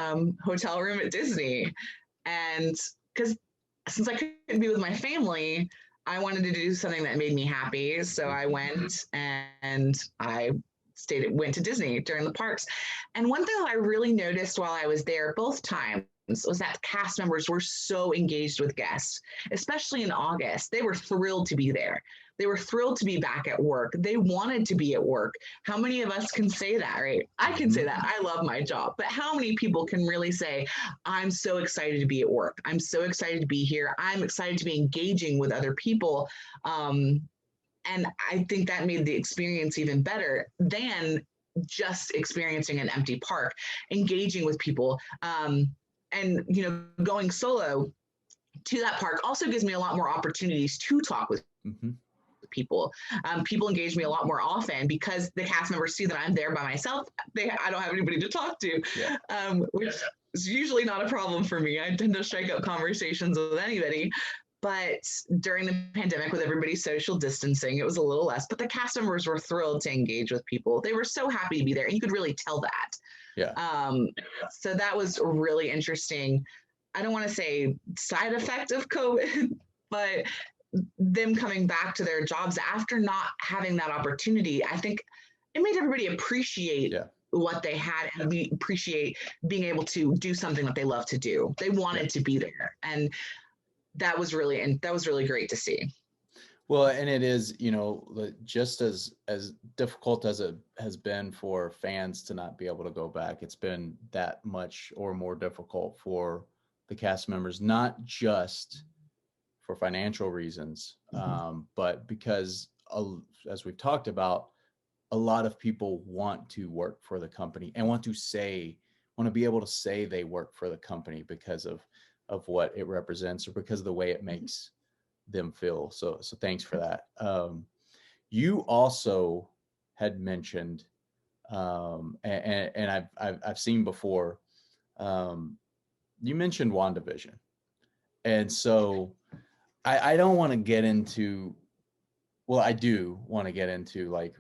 hotel room at Disney. And because since I couldn't be with my family, I wanted to do something that made me happy. So I went and I went to Disney during the parks. And one thing that I really noticed while I was there both times was that cast members were so engaged with guests, especially in August. They were thrilled to be there. They were thrilled to be back at work. They wanted to be at work. How many of us can say that, right? I can say that. I love my job. But how many people can really say, I'm so excited to be at work. I'm so excited to be here. I'm excited to be engaging with other people. And I think that made the experience even better than just experiencing an empty park, engaging with people. And going solo to that park also gives me a lot more opportunities to talk with people. People engage me a lot more often because the cast members see that I'm there by myself. I don't have anybody to talk to, which is usually not a problem for me. I tend to strike up conversations with anybody. But during the pandemic, with everybody social distancing, it was a little less. But the cast members were thrilled to engage with people. They were so happy to be there, and you could really tell that. Yeah. So that was really interesting. I don't want to say side effect of COVID, but them coming back to their jobs after not having that opportunity, I think it made everybody appreciate what they had and appreciate being able to do something that they love to do. They wanted to be there, and that was really great to see. Well, and it is, just as difficult as it has been for fans to not be able to go back, it's been that much or more difficult for the cast members, not just for financial reasons, but because, as we've talked about, a lot of people want to work for the company and want to be able to say they work for the company because of what it represents or because of the way it makes them feel. So thanks for that. You also had mentioned, and I've seen before, you mentioned WandaVision. And so I don't want to get into, well, I do want to get into like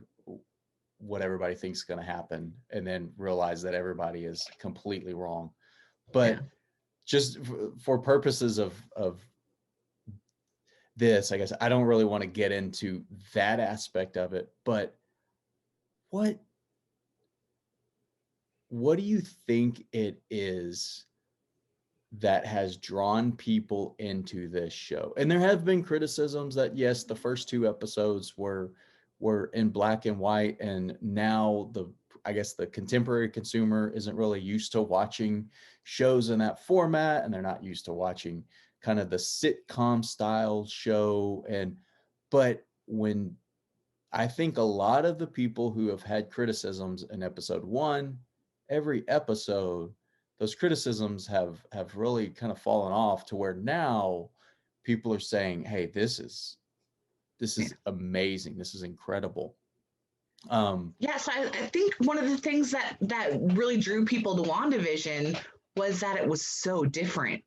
what everybody thinks is going to happen and then realize that everybody is completely wrong. But just for purposes of this, I guess I don't really want to get into that aspect of it, but what do you think it is that has drawn people into this show? And there have been criticisms that, yes, the first 2 episodes were in black and white, and now I guess the contemporary consumer isn't really used to watching shows in that format, and they're not used to watching kind of the sitcom style show. But when I think a lot of the people who have had criticisms in episode 1, every episode, those criticisms have really kind of fallen off to where now people are saying, hey, this is amazing. This is incredible. Yes, I think one of the things that really drew people to WandaVision was that it was so different.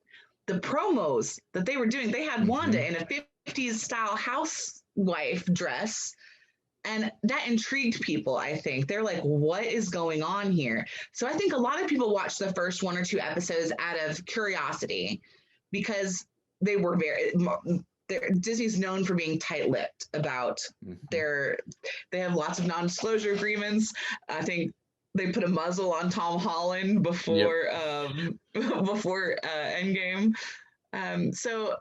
The promos that they were doing, they had Wanda in a 50s style housewife dress, and that intrigued people. I think they're like, what is going on here? So I think a lot of people watched the first 1 or 2 episodes out of curiosity, because they were Disney's known for being tight-lipped about they have lots of non-disclosure agreements. I think they put a muzzle on Tom Holland before before Endgame. So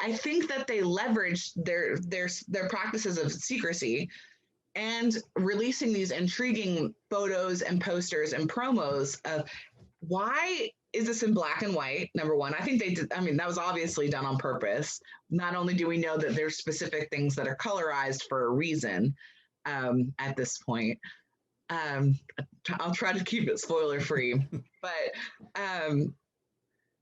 I think that they leveraged their practices of secrecy and releasing these intriguing photos and posters and promos of why is this in black and white? Number one, I think they did. I mean, that was obviously done on purpose. Not only do we know that there's specific things that are colorized for a reason at this point. I'll try to keep it spoiler free, but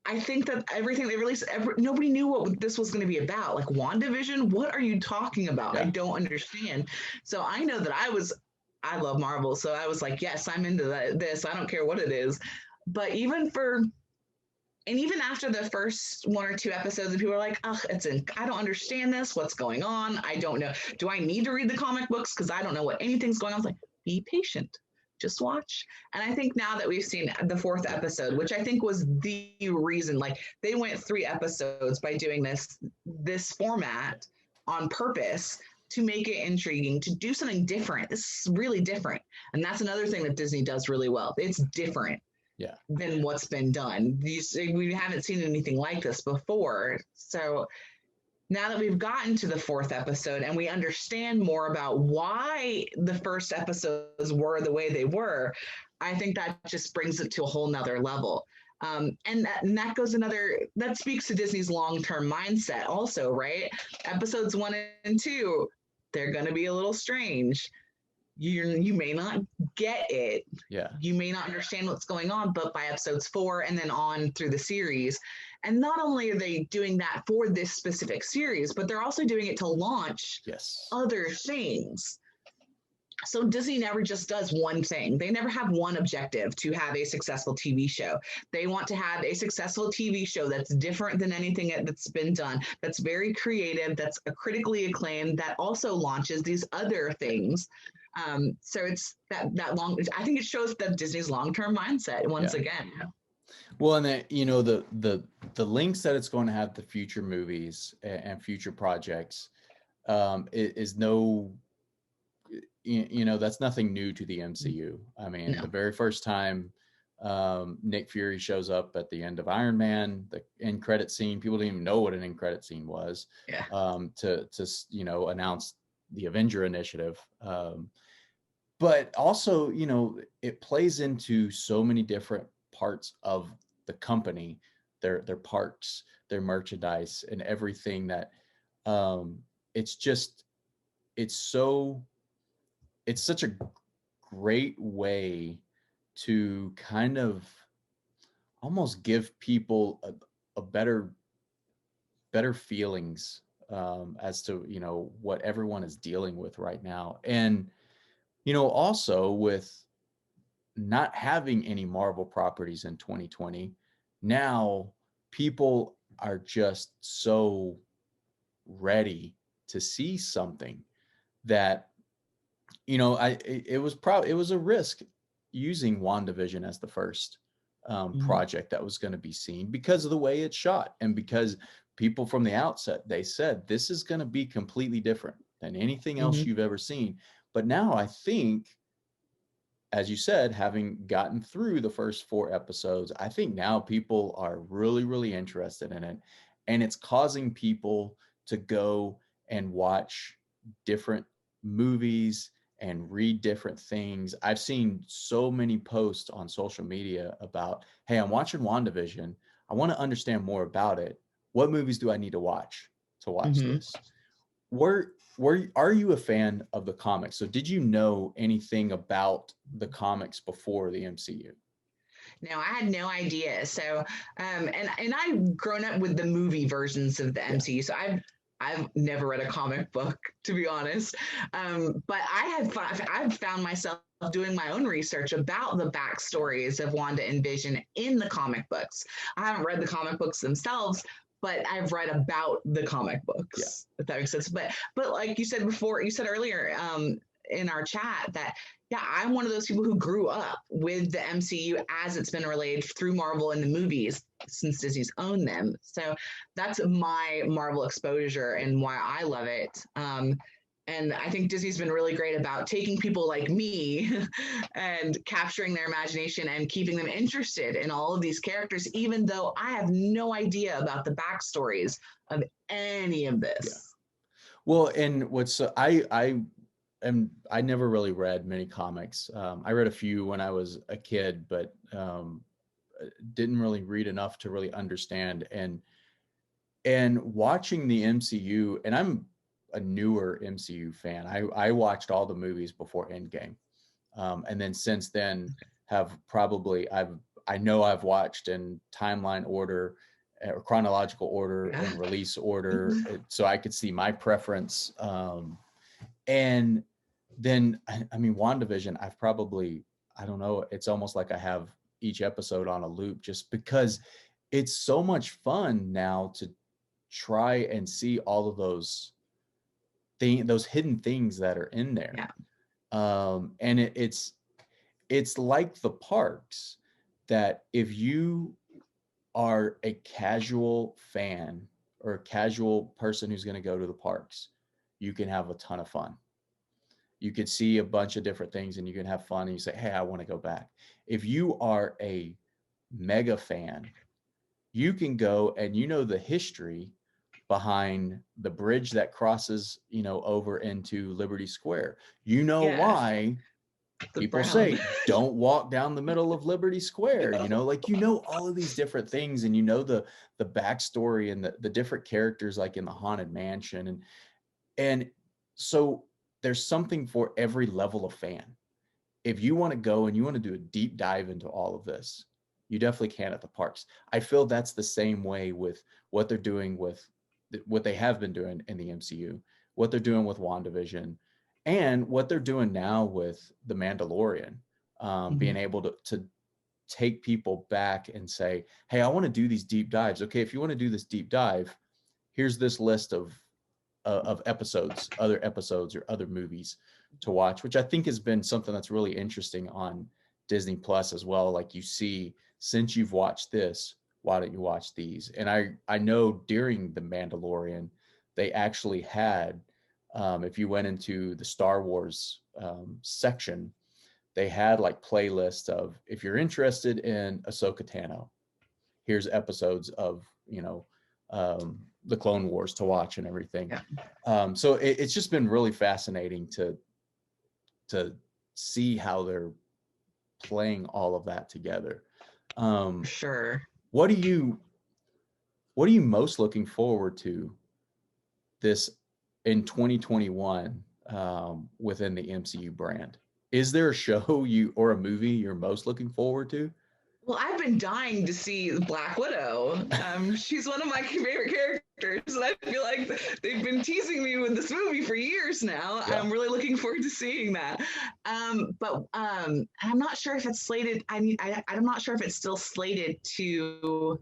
I think that everything they released, nobody knew what this was going to be about. Like, WandaVision, what are you talking about? I don't understand. So I know that I love Marvel. So I was like, yes, I'm into this. I don't care what it is. But even after the first 1 or 2 episodes, people are like, I don't understand this. What's going on? I don't know. Do I need to read the comic books? Because I don't know what anything's going on. I was like, be patient. Just watch. And I think now that we've seen the 4th episode, which I think was the reason, like, they went 3 episodes by doing this format on purpose to make it intriguing, to do something different. This is really different. And that's another thing that Disney does really well. It's different than what's been done. We haven't seen anything like this before. So now that we've gotten to the 4th episode and we understand more about why the first episodes were the way they were, I think that just brings it to a whole nother level. And that speaks to Disney's long-term mindset also, right? Episodes 1 and 2, they're going to be a little strange. You may not get it. You may not understand what's going on, but by episodes 4 and then on through the series, and not only are they doing that for this specific series, but they're also doing it to launch other things. So Disney never just does one thing. They never have one objective to have a successful TV show. They want to have a successful TV show that's different than anything that's been done, that's very creative, that's critically acclaimed, that also launches these other things. So it's that long. I think it shows that Disney's long-term mindset once again. Well, and that, you know, the links that it's going to have to future movies and future projects is no, you know, that's nothing new to the MCU. I mean, No. the very first time Nick Fury shows up at the end of Iron Man, the end credit scene, people didn't even know what an end credit scene was. Yeah. To you know, announce the Avenger Initiative. But also, you know, it plays into so many different parts of the company, their parks, their merchandise, and everything that it's just it's so it's such a great way to kind of almost give people a better feelings as to, you know, what everyone is dealing with right now. And you know, also with not having any Marvel properties in 2020, now people are just so ready to see something that, you know, it was probably it was a risk using WandaVision as the first project that was going to be seen because of the way it's shot, and because people from the outset, they said this is going to be completely different than anything else you've ever seen. But now I think, as you said, having gotten through the first 4 episodes, I think now people are really, really interested in it. And it's causing people to go and watch different movies and read different things. I've seen so many posts on social media about, hey, I'm watching WandaVision. I want to understand more about it. What movies do I need to watch Mm-hmm. this? Were are you a fan of the comics? So did you know anything about the comics before the MCU? No, I had no idea. So, and I've grown up with the movie versions of the Yeah. MCU. So I've never read a comic book, to be honest. But I've found myself doing my own research about the backstories of Wanda and Vision in the comic books. I haven't read the comic books themselves, but I've read about the comic Yeah. books, if that makes sense. But like you said before, you said earlier in our chat that yeah, I'm one of those people who grew up with the MCU as it's been relayed through Marvel and the movies since Disney's owned them. So that's my Marvel exposure and why I love it. And I think Disney's been really great about taking people like me and capturing their imagination and keeping them interested in all of these characters, even though I have no idea about the backstories of any of this. Yeah. Well, and what's I never really read many comics. I read a few when I was a kid, but didn't really read enough to really understand. And watching the MCU, and I'm a newer MCU fan. I watched all the movies before Endgame, and then since then have probably I know I've watched in timeline order or chronological order Yeah. and release order, so I could see my preference. And then I mean, WandaVision, I've probably, I don't know, it's almost like I have each episode on a loop just because it's so much fun now to try and see all of those hidden things that are in there. Yeah. And it's like the parks, that if you are a casual fan or a casual person who's going to go to the parks, you can have a ton of fun. You could see a bunch of different things and you can have fun and you say, hey, I want to go back. If you are a mega fan, you can go and you know the history behind the bridge that crosses, you know, over into Liberty Square. You know Yeah. why The people brown. say don't walk down the middle of Liberty Square, you know, like, you know, all of these different things, and you know the backstory and the different characters, like in the Haunted Mansion. And so there's something for every level of fan. If you want to go and you want to do a deep dive into all of this, you definitely can at the parks. I feel that's the same way with what they're doing with what they have been doing in the MCU, what they're doing with WandaVision, And what they're doing now with The Mandalorian, being Mhm. able to take people back and say, hey, I want to do these deep dives. Okay, if you want to do this deep dive, here's this list of episodes, other episodes or other movies to watch, which I think has been something that's really interesting on Disney Plus as well. Like, you see, since you've watched this, why don't you watch these? And I know during The Mandalorian, they actually had, if you went into the Star Wars section, they had like playlists of, if you're interested in Ahsoka Tano, here's episodes of, the Clone Wars to watch and everything. Yeah, So it's just been really fascinating to see how they're playing all of that together. for Um, sure. what do you what are you most looking forward to this in 2021 within the MCU brand? Is there a show you or a movie you're most looking forward to? Well, I've been dying to see Black Widow. She's one of my favorite characters, and I feel like they've been teasing me with this movie for years now. Yeah. I'm really looking forward to seeing that. But I'm not sure if it's slated. I'm not sure if it's still slated to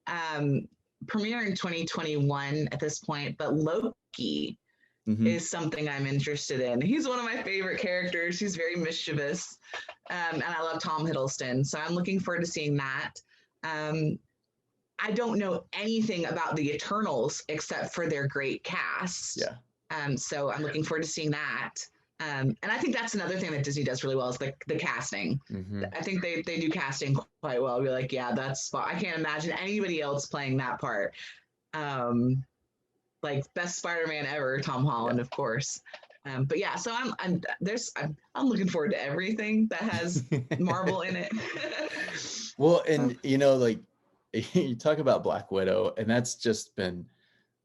um, premiere in 2021 at this point. But Loki Hmm. is something I'm interested in. He's one of my favorite characters. He's very mischievous, and I love Tom Hiddleston. So I'm looking forward to seeing that. Um, I don't know anything about the Eternals except for their great cast. Yeah. So I'm looking forward to seeing that. And I think that's another thing that Disney does really well is the casting. Hmm. I think they do casting quite well. Be like, yeah, that's spot. I can't imagine anybody else playing that part. Um, like best Spider-Man ever, Tom Yeah. Holland, of course. But yeah, so I'm looking forward to everything that has Marvel in it. Well, So, and like, you talk about Black Widow, and that's just been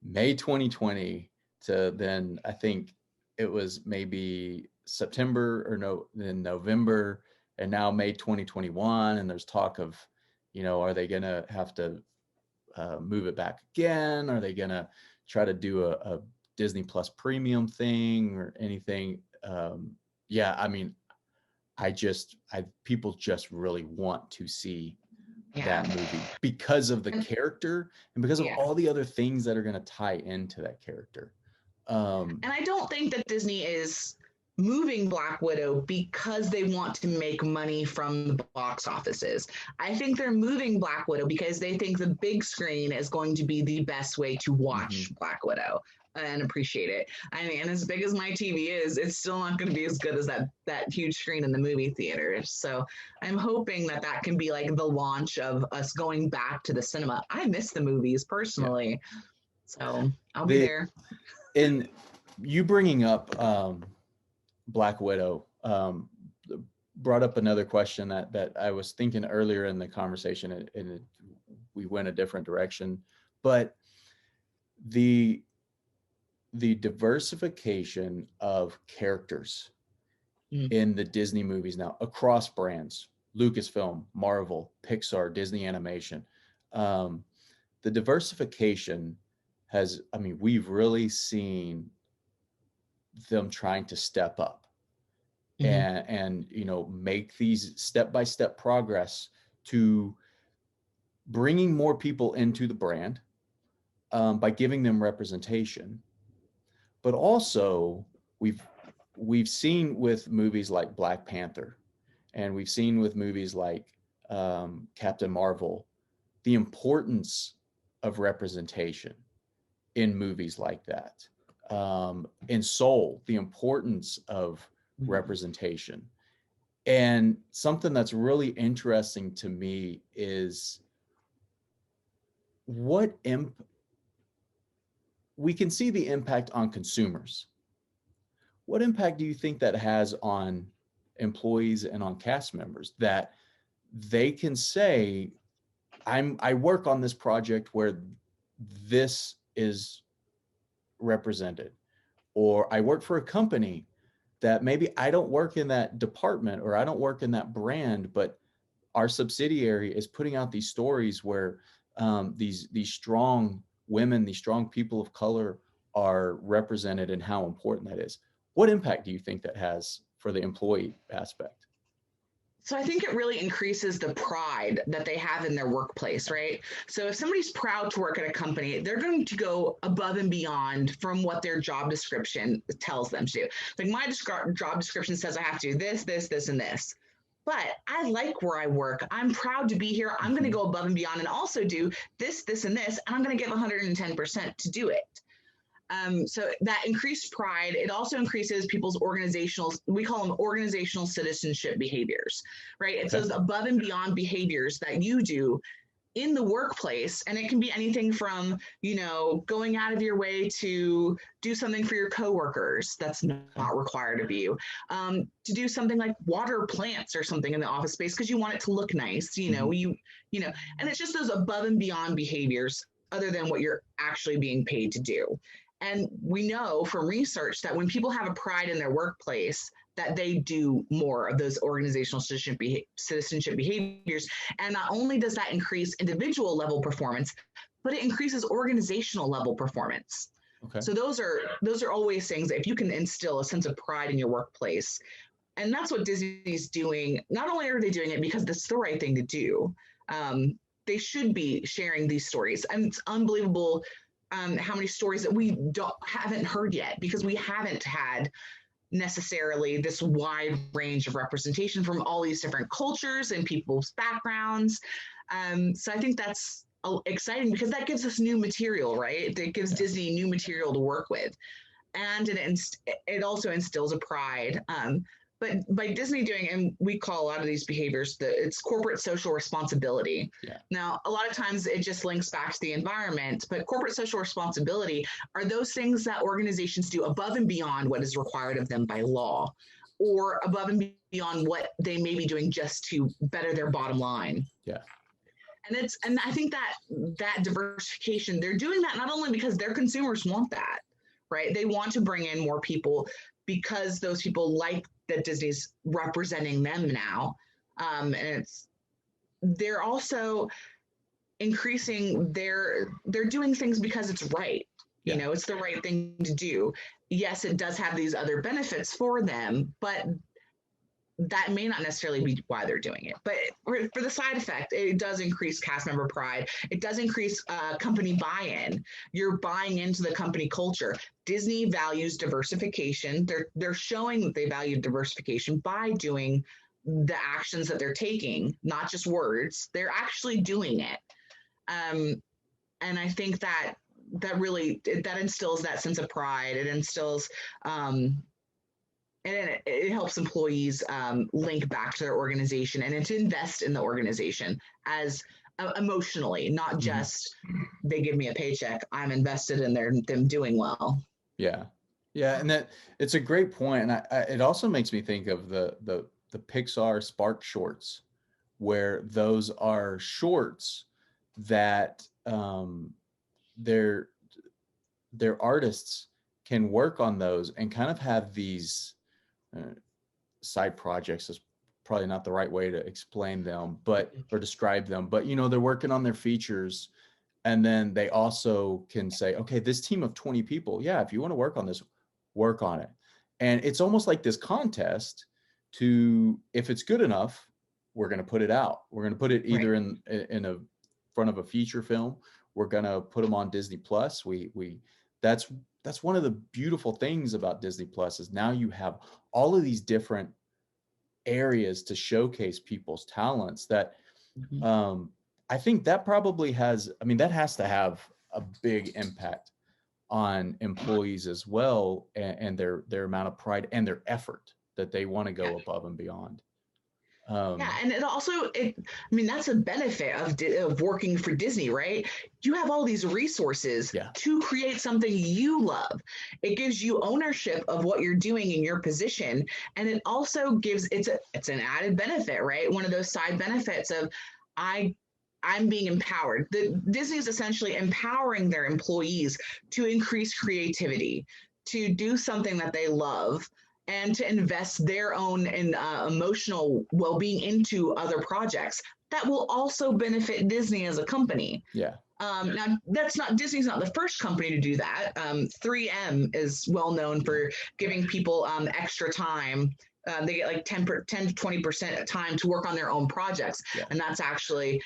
May 2020 to then I think it was maybe September or no, then November, and now May 2021, and there's talk of, are they gonna have to move it back again? Are they gonna try to do a Disney Plus premium thing or anything? Yeah, I mean, I people just really want to see yeah, that movie because of the and character and because of yeah, all the other things that are going to tie into that character. Um, and I don't think that Disney is moving Black Widow because they want to make money from the box offices. I think they're moving Black Widow because they think the big screen is going to be the best way to mhm. watch Black Widow and appreciate it. I mean, and as big as my TV is, it's still not going to be as good as that huge screen in the movie theaters. So I'm hoping that that can be like the launch of us going back to the cinema. I miss the movies Yeah. personally, so I'll be The there. in you bringing up Black Widow brought up another question that I was thinking earlier in the conversation, and we went a different direction, but the the diversification of characters Mm. in the Disney movies now across brands, Lucasfilm, Marvel, Pixar, Disney Animation. Um, the diversification has, I mean, we've really seen them trying to step up Mm-hmm. and make these step-by-step progress to bringing more people into the brand, by giving them representation. But also, we've we've seen with movies like Black Panther, and we've seen with movies like Captain Marvel, the importance of representation in movies like that. In Soul, the importance of Mm-hmm. representation. And something that's really interesting to me is what we can see the impact on consumers. What impact do you think that has on employees and on cast members that they can say, I work on this project where this is represented, or I work for a company that maybe I don't work in that department or I don't work in that brand, but our subsidiary is putting out these stories where these strong women, these strong people of color are represented and how important that is. what impact do you think that has for the employee aspect? So I think it really increases the pride that they have in their workplace, right? So if somebody's proud to work at a company, they're going to go above and beyond from what their job description tells them to do. Like my job description says I have to do this, this, this, and this. But I like where I work. I'm proud to be here. I'm going to go above and beyond and also do this, this, and this, and I'm going to give 110% to do it. So that increased pride, it also increases people's organizational, we call them organizational citizenship behaviors, right? It's those above and beyond behaviors that you do in the workplace. And it can be anything from, going out of your way to do something for your coworkers that's not required of you, to do something like water plants or something in the office space because you want it to look nice, and it's just those above and beyond behaviors other than what you're actually being paid to do. And we know from research that when people have a pride in their workplace, that they do more of those organizational citizenship behaviors. And not only does that increase individual level performance, but it increases organizational level performance. Okay. So those are always things that if you can instill a sense of pride in your workplace, and that's what Disney's doing. Not only are they doing it because it's the right thing to do, they should be sharing these stories. And it's unbelievable how many stories that we haven't heard yet because we haven't had necessarily this wide range of representation from all these different cultures and people's backgrounds. So I think that's exciting because that gives us new material, right? It gives Disney new material to work with. And it also instills a pride. But by Disney doing, and we call a lot of these behaviors, it's corporate social responsibility. Yeah. Now, a lot of times it just links back to the environment, but corporate social responsibility are those things that organizations do above and beyond what is required of them by law, or above and beyond what they may be doing just to better their bottom line. Yeah. And I think that diversification, they're doing that not only because their consumers want that, right? They want to bring in more people because those people like that Disney's representing them now. And they're also increasing they're doing things because it's right. Yeah. It's the right thing to do. Yes, it does have these other benefits for them, but that may not necessarily be why they're doing it. But for the side effect, it does increase cast member pride. It does increase company buy-in. You're buying into the company culture. Disney values diversification. They're showing that they value diversification by doing the actions that they're taking, not just words. They're actually doing it. And I think that really instills that sense of pride. It instills and it helps employees link back to their organization and to invest in the organization as emotionally, not just they give me a paycheck, I'm invested in them doing well. Yeah. Yeah. And that it's a great point. And it also makes me think of the Pixar Spark shorts, where those are shorts that their artists can work on those and kind of have these side projects is probably not the right way to explain them, or describe them, but they're working on their features, and then they also can say, okay, this team of 20 people, yeah, if you want to work on this, work on it. And it's almost like this contest if it's good enough, we're going to put it out. We're going to put it either in a front of a feature film. We're going to put them on Disney Plus. That's one of the beautiful things about Disney Plus is now you have all of these different areas to showcase people's talents that I think that probably that has to have a big impact on employees as well, and their amount of pride and their effort that they want to go above and beyond. And it also, that's a benefit of working for Disney, right? You have all these resources to create something you love. It gives you ownership of what you're doing in your position. And it also gives, it's an added benefit, right? One of those side benefits of I'm being empowered. Disney is essentially empowering their employees to increase creativity, to do something that they love, and to invest their own emotional well-being into other projects that will also benefit Disney as a company. Yeah. Now, Disney's not the first company to do that. 3M is well known for giving people extra time. They get like 10 to 20% time to work on their own projects. Yeah. And that's actually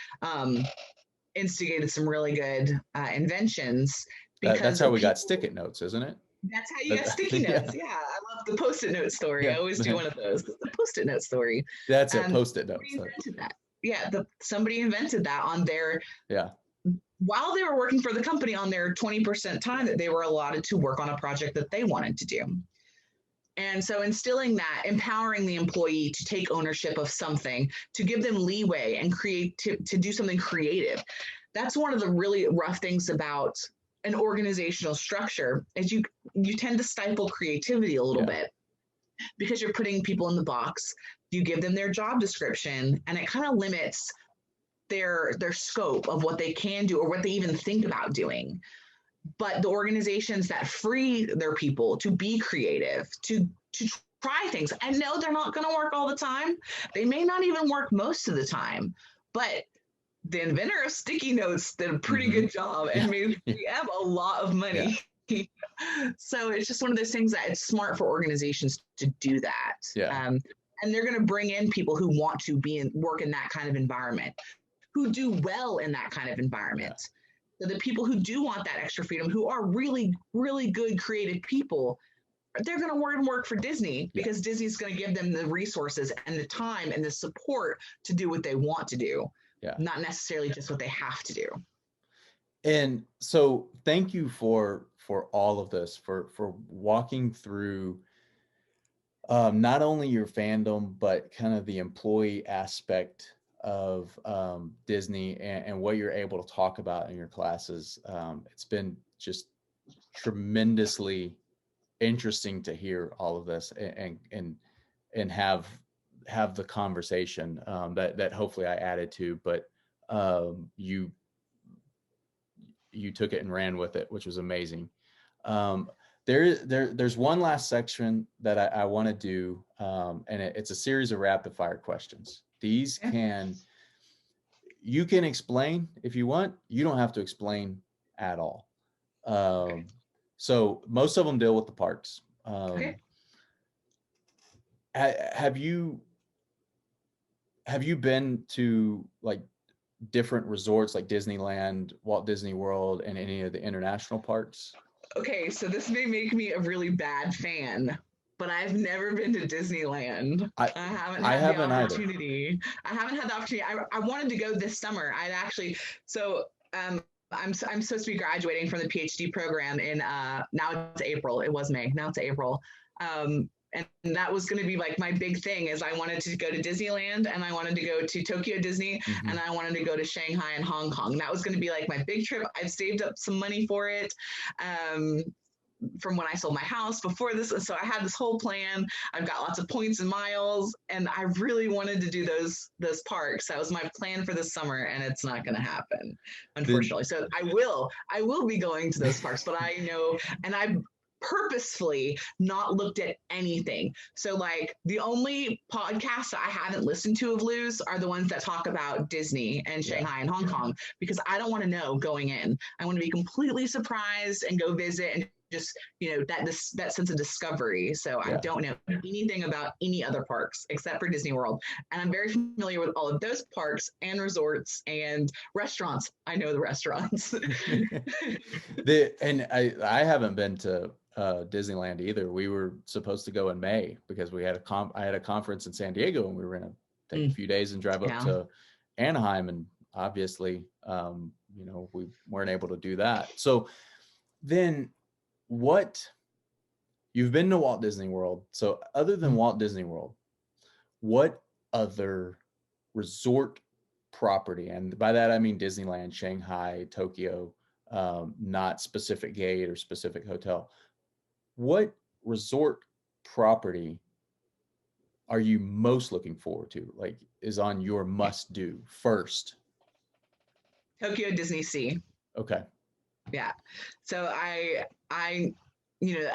instigated some really good inventions. That's how we got stick-it notes, isn't it? That's how you got sticky notes. Yeah, I love the Post-it note story. I always do one of those. The Post-it note story. That's it, Post-it notes. Invented that. Yeah, somebody invented that on their yeah. While they were working for the company on their 20% time that they were allotted to work on a project that they wanted to do. And so instilling that, empowering the employee to take ownership of something, to give them leeway and to do something creative. That's one of the really rough things about an organizational structure is you tend to stifle creativity a little bit because you're putting people in the box. You give them their job description and it kind of limits their scope of what they can do or what they even think about doing. But the organizations that free their people to be creative, to try things, and no, they're not going to work all the time. They may not even work most of the time, but the inventor of sticky notes did a pretty good job and made 3M a lot of money. Yeah. So it's just one of those things that it's smart for organizations to do that. Yeah. And they're going to bring in people who want to work in that kind of environment, who do well in that kind of environment. Yeah. So the people who do want that extra freedom, who are really, really good creative people, they're going to work for Disney because Disney's going to give them the resources and the time and the support to do what they want to do. Yeah. Not necessarily just what they have to do. And so thank you for all of this, for walking through not only your fandom, but kind of the employee aspect of Disney and what you're able to talk about in your classes. It's been just tremendously interesting to hear all of this and have the conversation that hopefully I added to, but you took it and ran with it, which was amazing. There's one last section that I want to do, and it's a series of rapid fire questions. These you can explain if you want. You don't have to explain at all. So most of them deal with the parks. Have you been to like different resorts like Disneyland, Walt Disney World, and any of the international parks? Okay, so this may make me a really bad fan, but I've never been to Disneyland. I haven't had the opportunity. Either. I haven't had the opportunity. I wanted to go this summer. I'm supposed to be graduating from the Ph.D. program in now it's April. It was May. Now it's April. And that was going to be like my big thing is I wanted to go to Disneyland and I wanted to go to Tokyo Disney and I wanted to go to Shanghai and Hong Kong. That was going to be like my big trip. I've saved up some money for it from when I sold my house before this. So I had this whole plan. I've got lots of points and miles and I really wanted to do those parks. That was my plan for this summer and it's not going to happen, unfortunately. So I will be going to those parks, but I know, and I've purposefully not looked at anything. So like the only podcasts that I haven't listened to of Lou's are the ones that talk about Disney and Shanghai and Hong Kong, because I don't want to know going in. I want to be completely surprised and go visit and just, that sense of discovery. So I don't know anything about any other parks except for Disney World. And I'm very familiar with all of those parks and resorts and restaurants. I know the restaurants. And I haven't been to Disneyland either. We were supposed to go in May because we had I had a conference in San Diego and we were going to take a few days and drive up to Anaheim, and obviously we weren't able to do that. So then you've been to Walt Disney World. So other than Walt Disney World, what other resort property, and by that I mean Disneyland, Shanghai, Tokyo, not specific gate or specific hotel, what resort property are you most looking forward to, like is on your must do first? Tokyo Disney Sea. Okay. Yeah. So I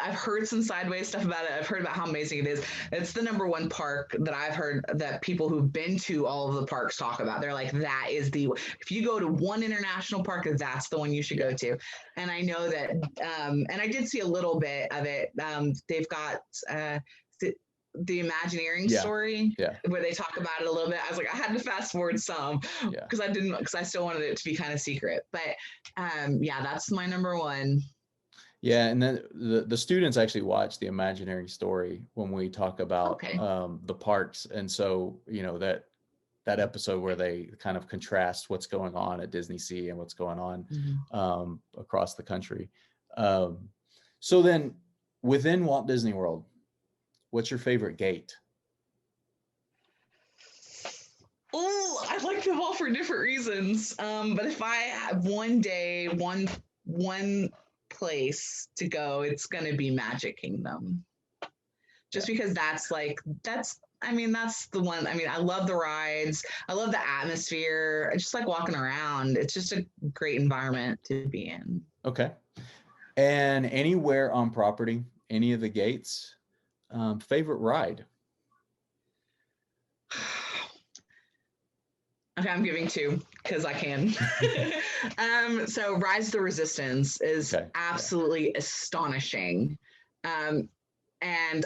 I've heard some sideways stuff about it. I've heard about how amazing it is. It's the number one park that I've heard that people who've been to all of the parks talk about. They're like, that is if you go to one international park, that's the one you should go to. And I know that, and I did see a little bit of it. They've got, the Imagineering story where they talk about it a little bit. I was like, I had to fast forward some because I still wanted it to be kind of secret. But that's my number one. Yeah, and then the students actually watch the Imagineering story when we talk about the parks, and so that episode where they kind of contrast what's going on at Disney Sea and what's going on across the country. So then, within Walt Disney World, what's your favorite gate? Oh, I like them all for different reasons. But if I have one day, one place to go, it's gonna be Magic Kingdom. Just because that's the one. I mean, I love the rides. I love the atmosphere. I just like walking around. It's just a great environment to be in. Okay. And anywhere on property, any of the gates, favorite ride? Okay, I'm giving two because I can. So Rise of the Resistance is absolutely astonishing. And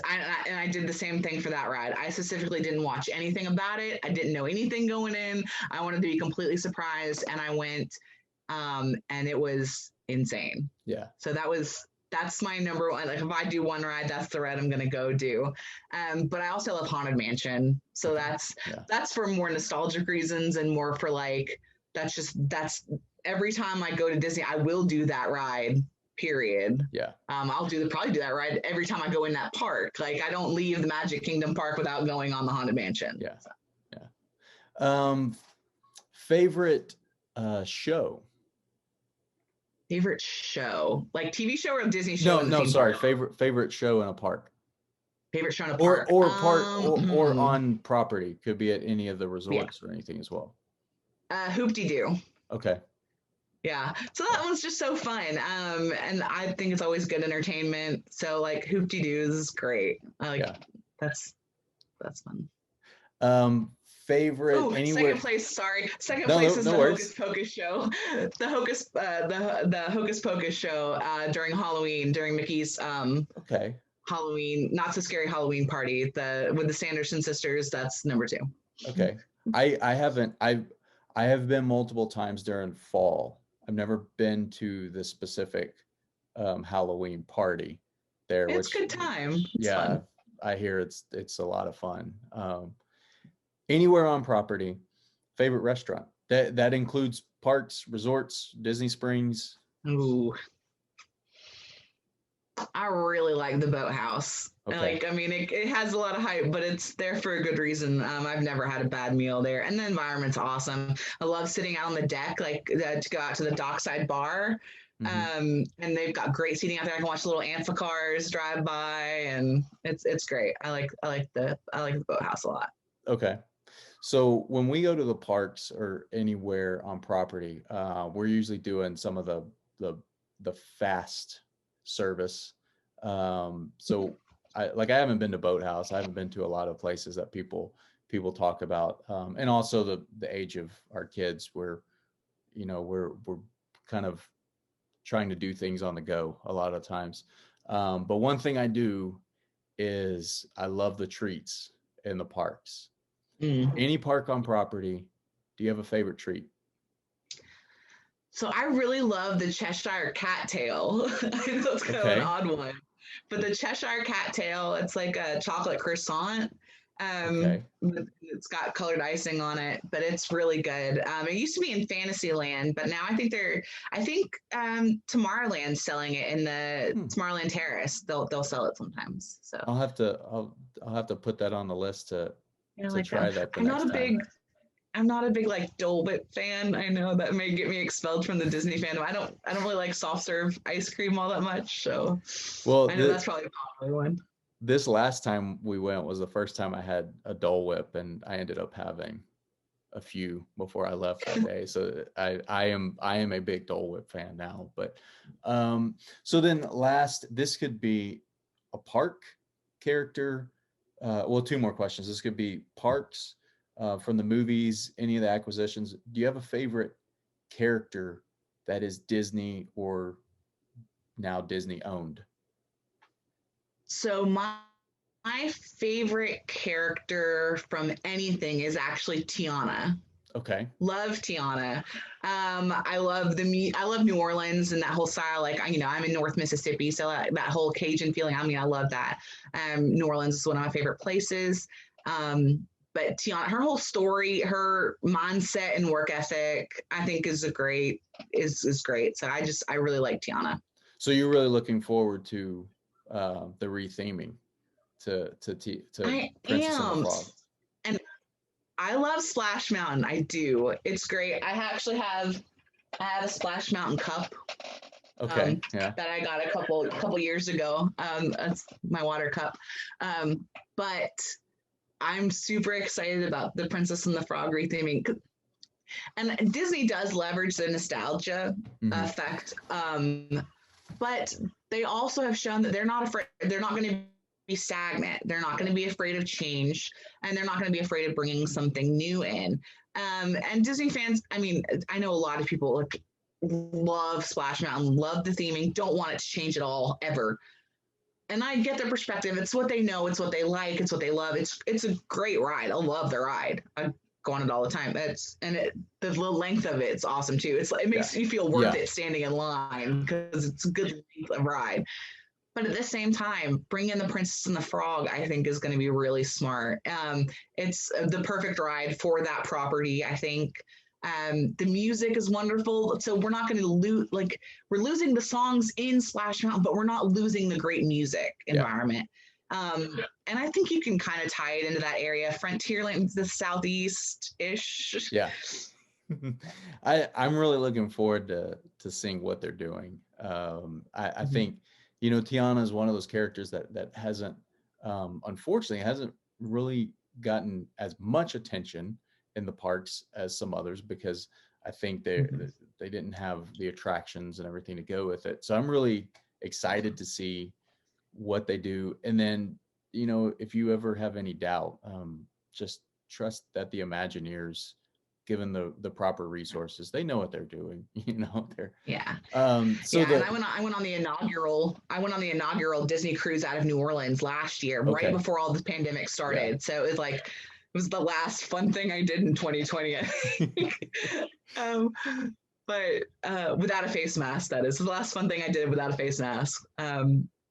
I did the same thing for that ride. I specifically didn't watch anything about it. I didn't know anything going in. I wanted to be completely surprised, and I went, and it was insane. Yeah. So that's my number one. Like if I do one ride, that's the ride I'm gonna go do. But I also love Haunted Mansion. So that's for more nostalgic reasons and more for like that's every time I go to Disney, I will do that ride. Period. Yeah. I'll probably do that ride every time I go in that park. Like I don't leave the Magic Kingdom park without going on the Haunted Mansion. Yeah. So. Yeah. Favorite show? Favorite show, like TV show or Disney show? No, sorry. Favorite show in a park. Favorite show in a park, or on property. Could be at any of the resorts or anything as well. Hoop-de-doo. Okay. Yeah, so that one's just so fun, and I think it's always good entertainment. So like Hoop-de-doo is great. That's fun. Favorite anywhere? Second place is the Hocus Pocus show. The Hocus Pocus show during Halloween, during Mickey's Halloween, not so scary Halloween party, with the Sanderson sisters. That's number two. Okay. I have been multiple times during fall. I've never been to the specific Halloween party there. It's good time. It's fun. I hear it's a lot of fun. Anywhere on property, favorite restaurant? That includes parks, resorts, Disney Springs. Ooh. I really like the Boathouse. Okay. Like, I mean, it has a lot of hype, but it's there for a good reason. I've never had a bad meal there, and the environment's awesome. I love sitting out on the deck, like to go out to the dockside bar. And they've got great seating out there. I can watch little amphicars drive by, and it's great. I like the Boathouse a lot. Okay. So when we go to the parks or anywhere on property, we're usually doing some of the fast service. So I haven't been to Boathouse. I haven't been to a lot of places that people talk about. And also the age of our kids, we're kind of trying to do things on the go a lot of times. But one thing I do is I love the treats in the parks. Any park on property, do you have a favorite treat? So I really love the Cheshire cat tail. I know it's kind of an odd one, but the Cheshire cat tail, it's like a chocolate croissant. It's got colored icing on it, but it's really good. It used to be in Fantasyland, but now I think Tomorrowland's selling it in the Tomorrowland Terrace. They'll sell it sometimes. So I'll have to put that on the list to try that. I'm not a big like Dole Whip fan. I know that may get me expelled from the Disney fandom. I don't really like soft serve ice cream all that much. So I know that's probably a popular one. This last time we went was the first time I had a Dole Whip, and I ended up having a few before I left that day. So I am a big Dole Whip fan now. But so then last, this could be a park character. Well, two more questions. This could be parks from the movies, any of the acquisitions. Do you have a favorite character that is Disney or now Disney owned? So my favorite character from anything is actually Tiana. Okay. Love Tiana. I love I love New Orleans and that whole style. Like, I'm in North Mississippi, so that whole Cajun feeling. I love that. New Orleans is one of my favorite places. But Tiana, her whole story, her mindset and work ethic, I think is great. So I really like Tiana. So you're really looking forward to the retheming to I Princess and the am. Frog. And I love Splash Mountain. I do. It's great. I actually have a Splash Mountain cup. Okay. Yeah. That I got a couple years ago. That's my water cup. But I'm super excited about the Princess and the Frog retheming. And Disney does leverage the nostalgia effect. But they also have shown that they're not afraid. They're not going to be stagnant. They're not going to be afraid of change, and they're not going to be afraid of bringing something new in. And Disney fans, I know a lot of people love Splash Mountain, love the theming, don't want it to change at all ever. And I get their perspective. It's what they know. It's what they like. It's what they love. It's a great ride. I love the ride. I go on it all the time. The length of it's awesome too. It makes you feel worth it standing in line because it's a good length of ride. But at the same time, bring in the Princess and the Frog, I think, is going to be really smart. It's the perfect ride for that property, I think. The music is wonderful. So we're not going to lose, we're losing the songs in Splash Mountain, but we're not losing the great music environment. And I think you can kind of tie it into that area. Frontierland, the Southeast-ish. Yeah. I'm really looking forward to seeing what they're doing. I think, Tiana is one of those characters that hasn't, unfortunately, hasn't really gotten as much attention in the parks as some others because I think they didn't have the attractions and everything to go with it. So I'm really excited to see what they do. And then, if you ever have any doubt, just trust that the Imagineers, given the proper resources, they know what they're doing. And I went on the inaugural Disney cruise out of New Orleans last year, right before all the pandemic started. So it was the last fun thing I did in 2020. I think. But without a face mask, that is the last fun thing I did without a face mask.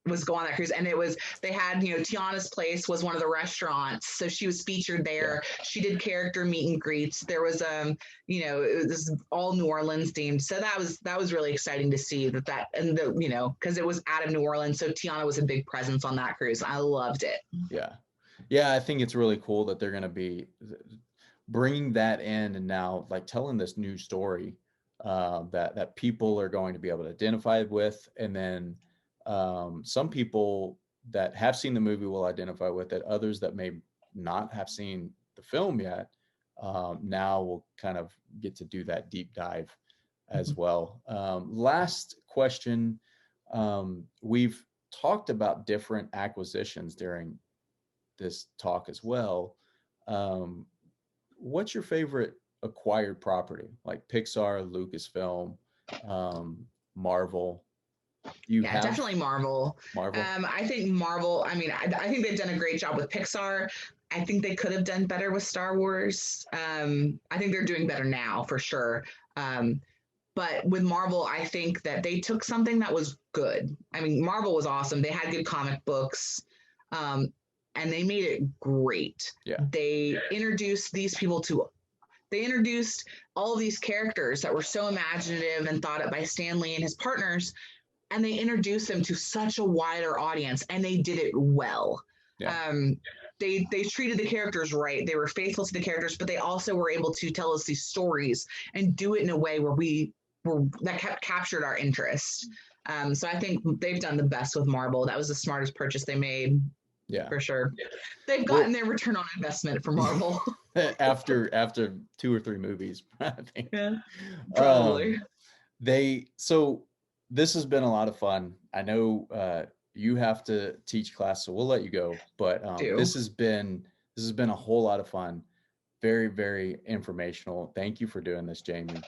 Was go on that cruise, and they had Tiana's place was one of the restaurants, so she was featured there. She did character meet and greets. There was it was all New Orleans themed, so that was really exciting to see that and because it was out of New Orleans, so Tiana was a big presence on that cruise. I loved it. Yeah, I think it's really cool that they're going to be bringing that in and now telling this new story that people are going to be able to identify with, and then some people that have seen the movie will identify with it. Others that may not have seen the film yet now will kind of get to do that deep dive as well. Last question. We've talked about different acquisitions during this talk as well. What's your favorite acquired property, like Pixar, Lucasfilm, Marvel? Definitely Marvel. Marvel. I think Marvel. I think they've done a great job with Pixar. I think they could have done better with Star Wars. I think they're doing better now for sure. But with Marvel, I think that they took something that was good. Marvel was awesome. They had good comic books, and they made it great. They introduced these people they introduced all these characters that were so imaginative and thought up by Stan Lee and his partners. And they introduced them to such a wider audience, and they did it well. They treated the characters right. They were faithful to the characters, but they also were able to tell us these stories and do it in a way where that captured our interest. So I think they've done the best with Marvel. That was the smartest purchase they made. Yeah. for sure. They've Well, gotten their return on investment for Marvel. after 2 or 3 movies, I think. Yeah, Um, probably. so this has been a lot of fun. I know you have to teach class, so we'll let you go. But Do. this has been a whole lot of fun. Very, very informational. Thank you for doing this, Jamie.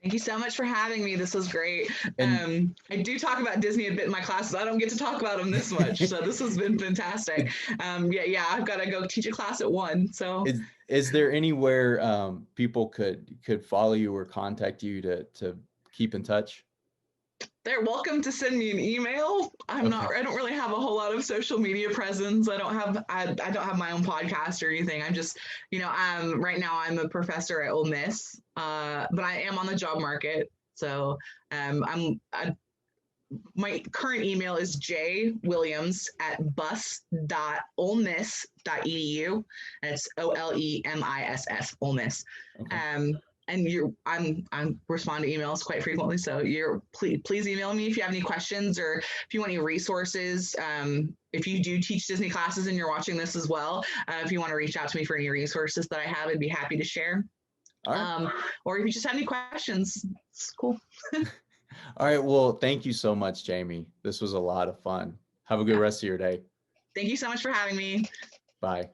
Thank you so much for having me. This was great. And I do talk about Disney a bit in my classes. I don't get to talk about them this much, so this has been fantastic. Yeah, I've got to go teach a class at 1. So is there anywhere people could follow you or contact you to keep in touch? they're welcome to send me an email. Okay. I don't really have a whole lot of social media presence. I don't have my own podcast or anything. I'm just, right now I'm a professor at Ole Miss, but I am on the job market. So my current email is jwilliams@bus.olemiss.edu, and it's OLEMISS, Ole Miss. Okay. I'm respond to emails quite frequently, so please email me if you have any questions or if you want any resources. If you do teach Disney classes and you're watching this as well, if you want to reach out to me for any resources that I have, I'd be happy to share. All right. Or if you just have any questions, it's cool. All right. Well, thank you so much, Jamie. This was a lot of fun. Have a good rest of your day. Thank you so much for having me. Bye.